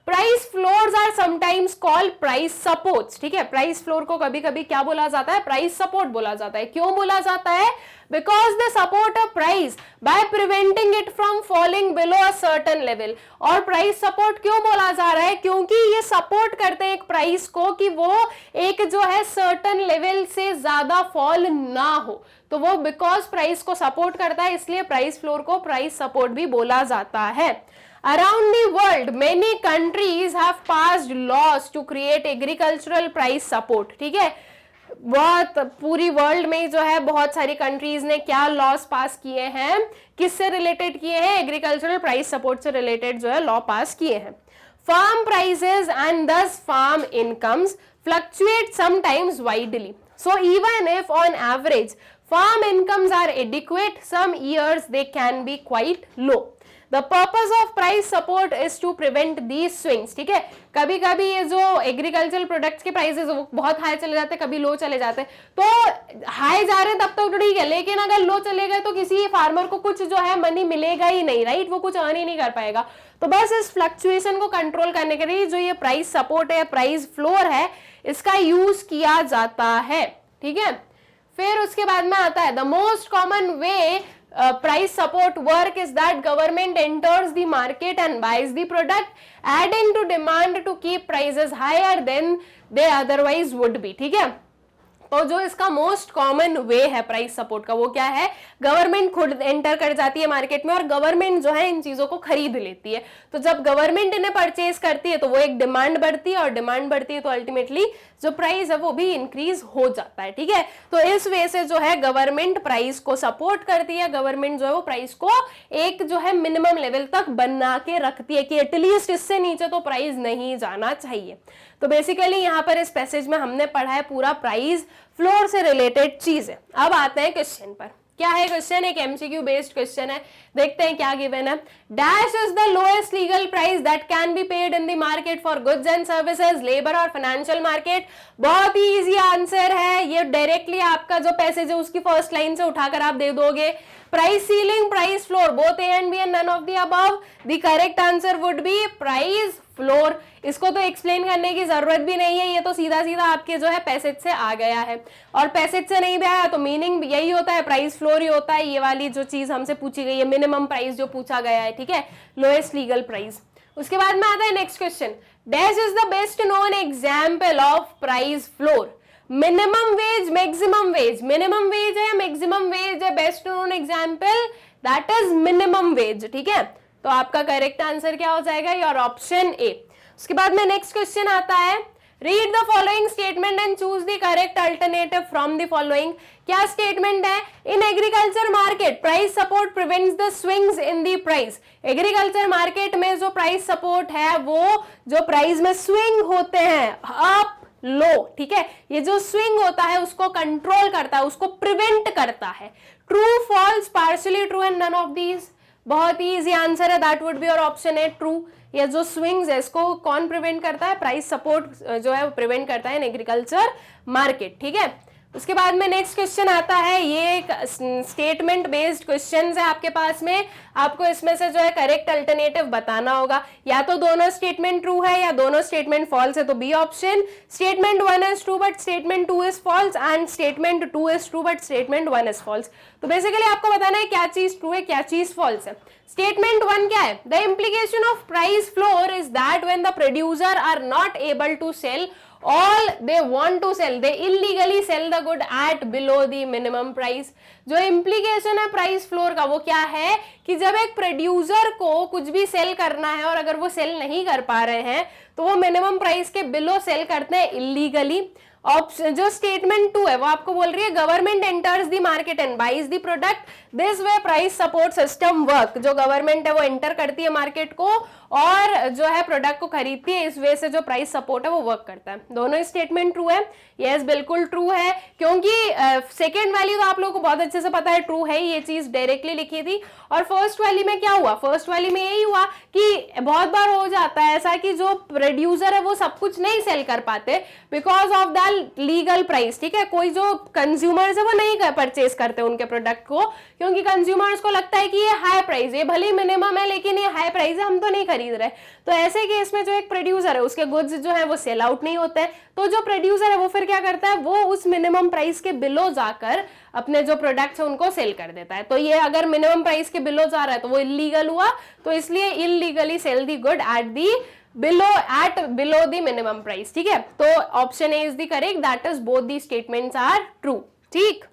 [SPEAKER 1] Price floors are sometimes called price supports, ठीक है। प्राइस फ्लोर को कभी कभी क्या बोला जाता है, प्राइस सपोर्ट बोला जाता है। क्यों बोला जाता है? Because they support a price by preventing it from falling below a certain level. और प्राइस सपोर्ट क्यों बोला जा रहा है? क्योंकि ये सपोर्ट करते हैं एक प्राइस को कि वो एक जो है सर्टेन लेवल से ज्यादा फॉल ना हो, तो वो बिकॉज प्राइस को सपोर्ट करता है इसलिए प्राइस फ्लोर को प्राइस सपोर्ट भी बोला जाता है। Around the world, many countries have passed laws to create agricultural price support, ठीक है। बहुत पूरी वर्ल्ड में जो है बहुत सारी कंट्रीज ने क्या लॉस पास किए हैं, किससे रिलेटेड किए हैं? एग्रीकल्चरल प्राइस सपोर्ट से रिलेटेड जो है लॉ पास किए हैं। Farm prices and thus farm incomes fluctuate sometimes widely, so even if on average farm incomes are adequate, some years they can be quite low. The purpose of price support is to prevent these swings, ठीक है। कभी कभी ये जो agricultural products के prices वो बहुत high चले जाते हैं, कभी लो चले जाते हैं। तो हाई जा रहे हैं तब तक तो ठीक है, लेकिन अगर लो चले गए तो किसी फार्मर को कुछ जो है मनी मिलेगा ही नहीं, राइट, वो कुछ अर्न ही नहीं कर पाएगा। तो बस इस फ्लक्चुएशन को कंट्रोल करने के लिए जो ये प्राइस सपोर्ट है, प्राइस फ्लोर है, इसका यूज किया जाता है, ठीक है। फिर उसके बाद में आता है the most common way price support work is that government enters the market and buys the product, adding to demand to keep prices higher than they otherwise would be, ठीक है। तो जो इसका मोस्ट कॉमन वे है price support का वो क्या है? गवर्नमेंट खुद एंटर कर जाती है मार्केट में और गवर्नमेंट जो है इन चीजों को खरीद लेती है। तो जब गवर्नमेंट इन्हें परचेज करती है तो वो एक डिमांड बढ़ती है, और डिमांड बढ़ती है तो अल्टीमेटली जो प्राइस है वो भी इंक्रीज हो जाता है, ठीक है। तो इस वे से जो है गवर्नमेंट प्राइस को सपोर्ट करती है, गवर्नमेंट जो है वो प्राइस को एक जो है मिनिमम लेवल तक बना के रखती है कि एटलीस्ट इससे नीचे तो प्राइस नहीं जाना चाहिए। तो बेसिकली यहाँ पर इस पैसेज में हमने पढ़ा है पूरा प्राइस फ्लोर से रिलेटेड चीज है। अब आते हैं क्वेश्चन पर। क्या है क्वेश्चन? एक एमसीक्यू बेस्ड क्वेश्चन है, देखते हैं क्या गिवन है। Dash is the lowest legal price that can be paid in the market for goods and services, labour और फाइनेंशियल मार्केट। बहुत ही इजी आंसर है ये, डायरेक्टली आपका जो पैसेज है उसकी फर्स्ट लाइन से उठाकर आप दे दोगे। Price ceiling, price floor, both A and B and none of the above. The correct answer would be price floor. इसको तो एक्सप्लेन करने की जरूरत भी नहीं है, ये तो सीधा सीधा आपके जो है पैसेज से आ गया है। और पैसेज से नहीं भी आया तो मीनिंग यही होता है, प्राइस फ्लोर ही होता है। ये वाली जो चीज हमसे पूछी गई है, मिनिमम प्राइस जो पूछा गया है, ठीक है, लोएस्ट लीगल प्राइस। उसके बाद में आता है next question, dash is the best known example of price floor. Minimum wage, maximum wage, minimum wage है, मैक्सिमम वेज है, best known example that is minimum wage, ठीक है। तो आपका करेक्ट आंसर क्या हो जाएगा? Your option A. उसके बाद में नेक्स्ट क्वेश्चन आता है, read the following statement and choose the correct alternative from the following. क्या स्टेटमेंट है? In agriculture market price support prevents the swings in the price. Agriculture market में जो price support है वो जो प्राइस में स्विंग होते हैं अप लो, ठीक है, ये जो स्विंग होता है उसको कंट्रोल करता है, उसको प्रिवेंट करता है। True, false, partially true and none of these. बहुत ही इजी आंसर है, that would be your option है ट्रू। ये जो स्विंग्स है इसको कौन प्रिवेंट करता है? प्राइस सपोर्ट जो है वो प्रिवेंट करता है इन एग्रीकल्चर मार्केट, ठीक है। उसके बाद में नेक्स्ट क्वेश्चन आता है, ये एक स्टेटमेंट बेस्ड क्वेश्चन है आपके पास में। आपको इसमें से जो है करेक्ट अल्टरनेटिव बताना होगा, या तो दोनों स्टेटमेंट ट्रू है या दोनों स्टेटमेंट फॉल्स है, तो B option. Statement 1 is true but statement 2 is false and statement 2 is true but statement 1 is false. तो बेसिकली आपको बताना है क्या चीज ट्रू है क्या चीज फॉल्स है। स्टेटमेंट 1 क्या है? The implication of price floor is that when the producer are not able to sell all they want to sell, they illegally sell the good at below the minimum price। जो implication है price floor का वो क्या है कि जब एक producer को कुछ भी सेल करना है और अगर वो सेल नहीं कर पा रहे हैं तो वो मिनिमम प्राइस के बिलो सेल करते हैं इलीगली। ऑप्शन जो स्टेटमेंट 2 है वो आपको बोल रही है government enters the market and buys the product, this way price support system work. जो गवर्नमेंट है वो एंटर करती है मार्केट को और जो है प्रोडक्ट को खरीदती है, इस वे से जो प्राइस सपोर्ट है वो वर्क करता है। दोनों स्टेटमेंट ट्रू है, यस बिल्कुल ट्रू है, क्योंकि सेकेंड वैल्यू तो आप लोगों को बहुत अच्छे से पता है ट्रू है, ये चीज डायरेक्टली लिखी थी। और फर्स्ट वाली में क्या हुआ? फर्स्ट वाली में यही हुआ कि बहुत बार हो जाता है ऐसा कि जो प्रोड्यूसर है वो सब कुछ नहीं सेल कर पाते because of the legal price, ठीक है। कोई जो कंज्यूमर्स है वो नहीं परचेज करते उनके प्रोडक्ट को, क्योंकि कंज्यूमर्स को लगता है कि ये हाई प्राइस, ये भले ही मिनिमम है लेकिन ये हाई प्राइस है, हम तो नहीं खरीद रहे। तो ऐसे केस में जो एक प्रोड्यूसर है उसके गुड्स जो है वो सेल आउट नहीं होते हैं, तो जो प्रोड्यूसर है वो फिर क्या करता है, वो उस मिनिमम प्राइस के बिलो जाकर अपने जो प्रोडक्ट्स है उनको सेल कर देता है। तो ये अगर मिनिमम प्राइस के बिलो जा रहा है तो वो इलीगल हुआ, तो इसलिए illegally sell the good at the below the minimum price, ठीक है। तो option A is the correct, that is both the statements are true, ठीक।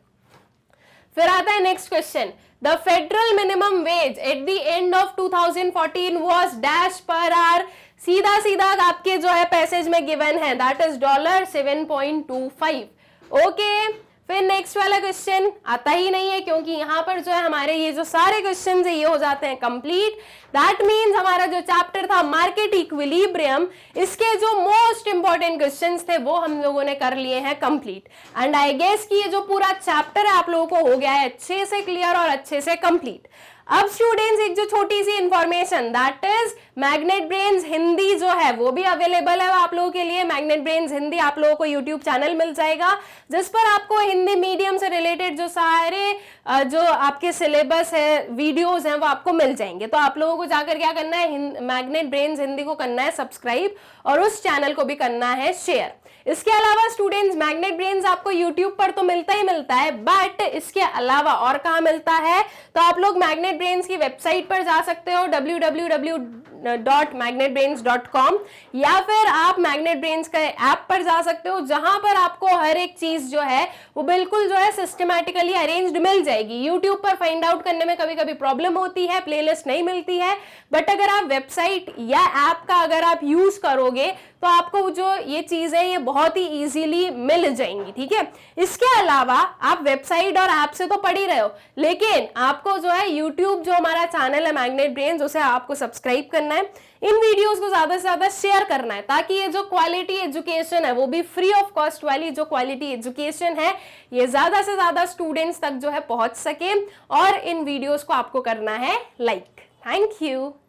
[SPEAKER 1] फिर आता है next question, the federal minimum wage at the end of 2014 was dash per hour. सीधा सीधा आपके जो है पैसेज में गिवन है, दैट इज $7.25, ओके। फिर नेक्स्ट वाला क्वेश्चन आता ही नहीं है, क्योंकि यहाँ पर जो है हमारे ये जो सारे क्वेश्चन है ये हो जाते हैं कंप्लीट। दैट मीन्स हमारा जो चैप्टर था मार्केट इक्विलिब्रियम, इसके जो मोस्ट इंपॉर्टेंट क्वेश्चंस थे वो हम लोगों ने कर लिए हैं कंप्लीट। एंड आई गेस कि ये जो पूरा चैप्टर है आप लोगों को हो गया है अच्छे से क्लियर और अच्छे से कंप्लीट। अब स्टूडेंट्स एक जो छोटी सी information, that is magnet brains Hindi जो है वो भी अवेलेबल है आप लोगों के लिए। मैग्नेट ब्रेन्स हिंदी आप लोगों को यूट्यूब चैनल मिल जाएगा जिस पर आपको हिंदी मीडियम से रिलेटेड जो सारे जो आपके सिलेबस है, वीडियोस हैं, वो आपको मिल जाएंगे। तो आप लोगों को जाकर क्या करना है, मैग्नेट ब्रेन्स हिंदी को करना है सब्सक्राइब और उस चैनल को भी करना है शेयर। इसके अलावा स्टूडेंट्स मैग्नेट ब्रेन्स आपको यूट्यूब पर तो मिलता ही मिलता है, बट इसके अलावा और कहाँ मिलता है, तो आप लोग मैग्नेट ब्रेन्स की वेबसाइट पर जा सकते हो www.magnetbrains.com, या फिर आप मैग्नेट ब्रेन्स के ऐप पर जा सकते हो जहां पर आपको हर एक चीज जो है वो बिल्कुल जो है सिस्टमैटिकली अरेंज्ड मिल जाएगी। यूट्यूब पर फाइंड आउट करने में कभी कभी प्रॉब्लम होती है, प्लेलिस्ट नहीं मिलती है, बट अगर आप वेबसाइट या ऐप का अगर आप यूज करोगे तो आपको जो ये चीज है ये बहुत ही इजीली मिल जाएंगी, ठीक है। इसके अलावा आप वेबसाइट और ऐप से तो पढ़ ही रहे हो, लेकिन आपको जो है यूट्यूब जो हमारा चैनल है मैग्नेट ब्रेन्स, उसे आपको सब्सक्राइब करना करना है, इन वीडियोस को ज्यादा से ज्यादा शेयर करना है, ताकि ये जो क्वालिटी एजुकेशन है, वो भी फ्री ऑफ कॉस्ट वाली जो क्वालिटी एजुकेशन है, ये ज्यादा से ज्यादा स्टूडेंट्स तक जो है पहुंच सके। और इन वीडियोस को आपको करना है लाइक। Thank you.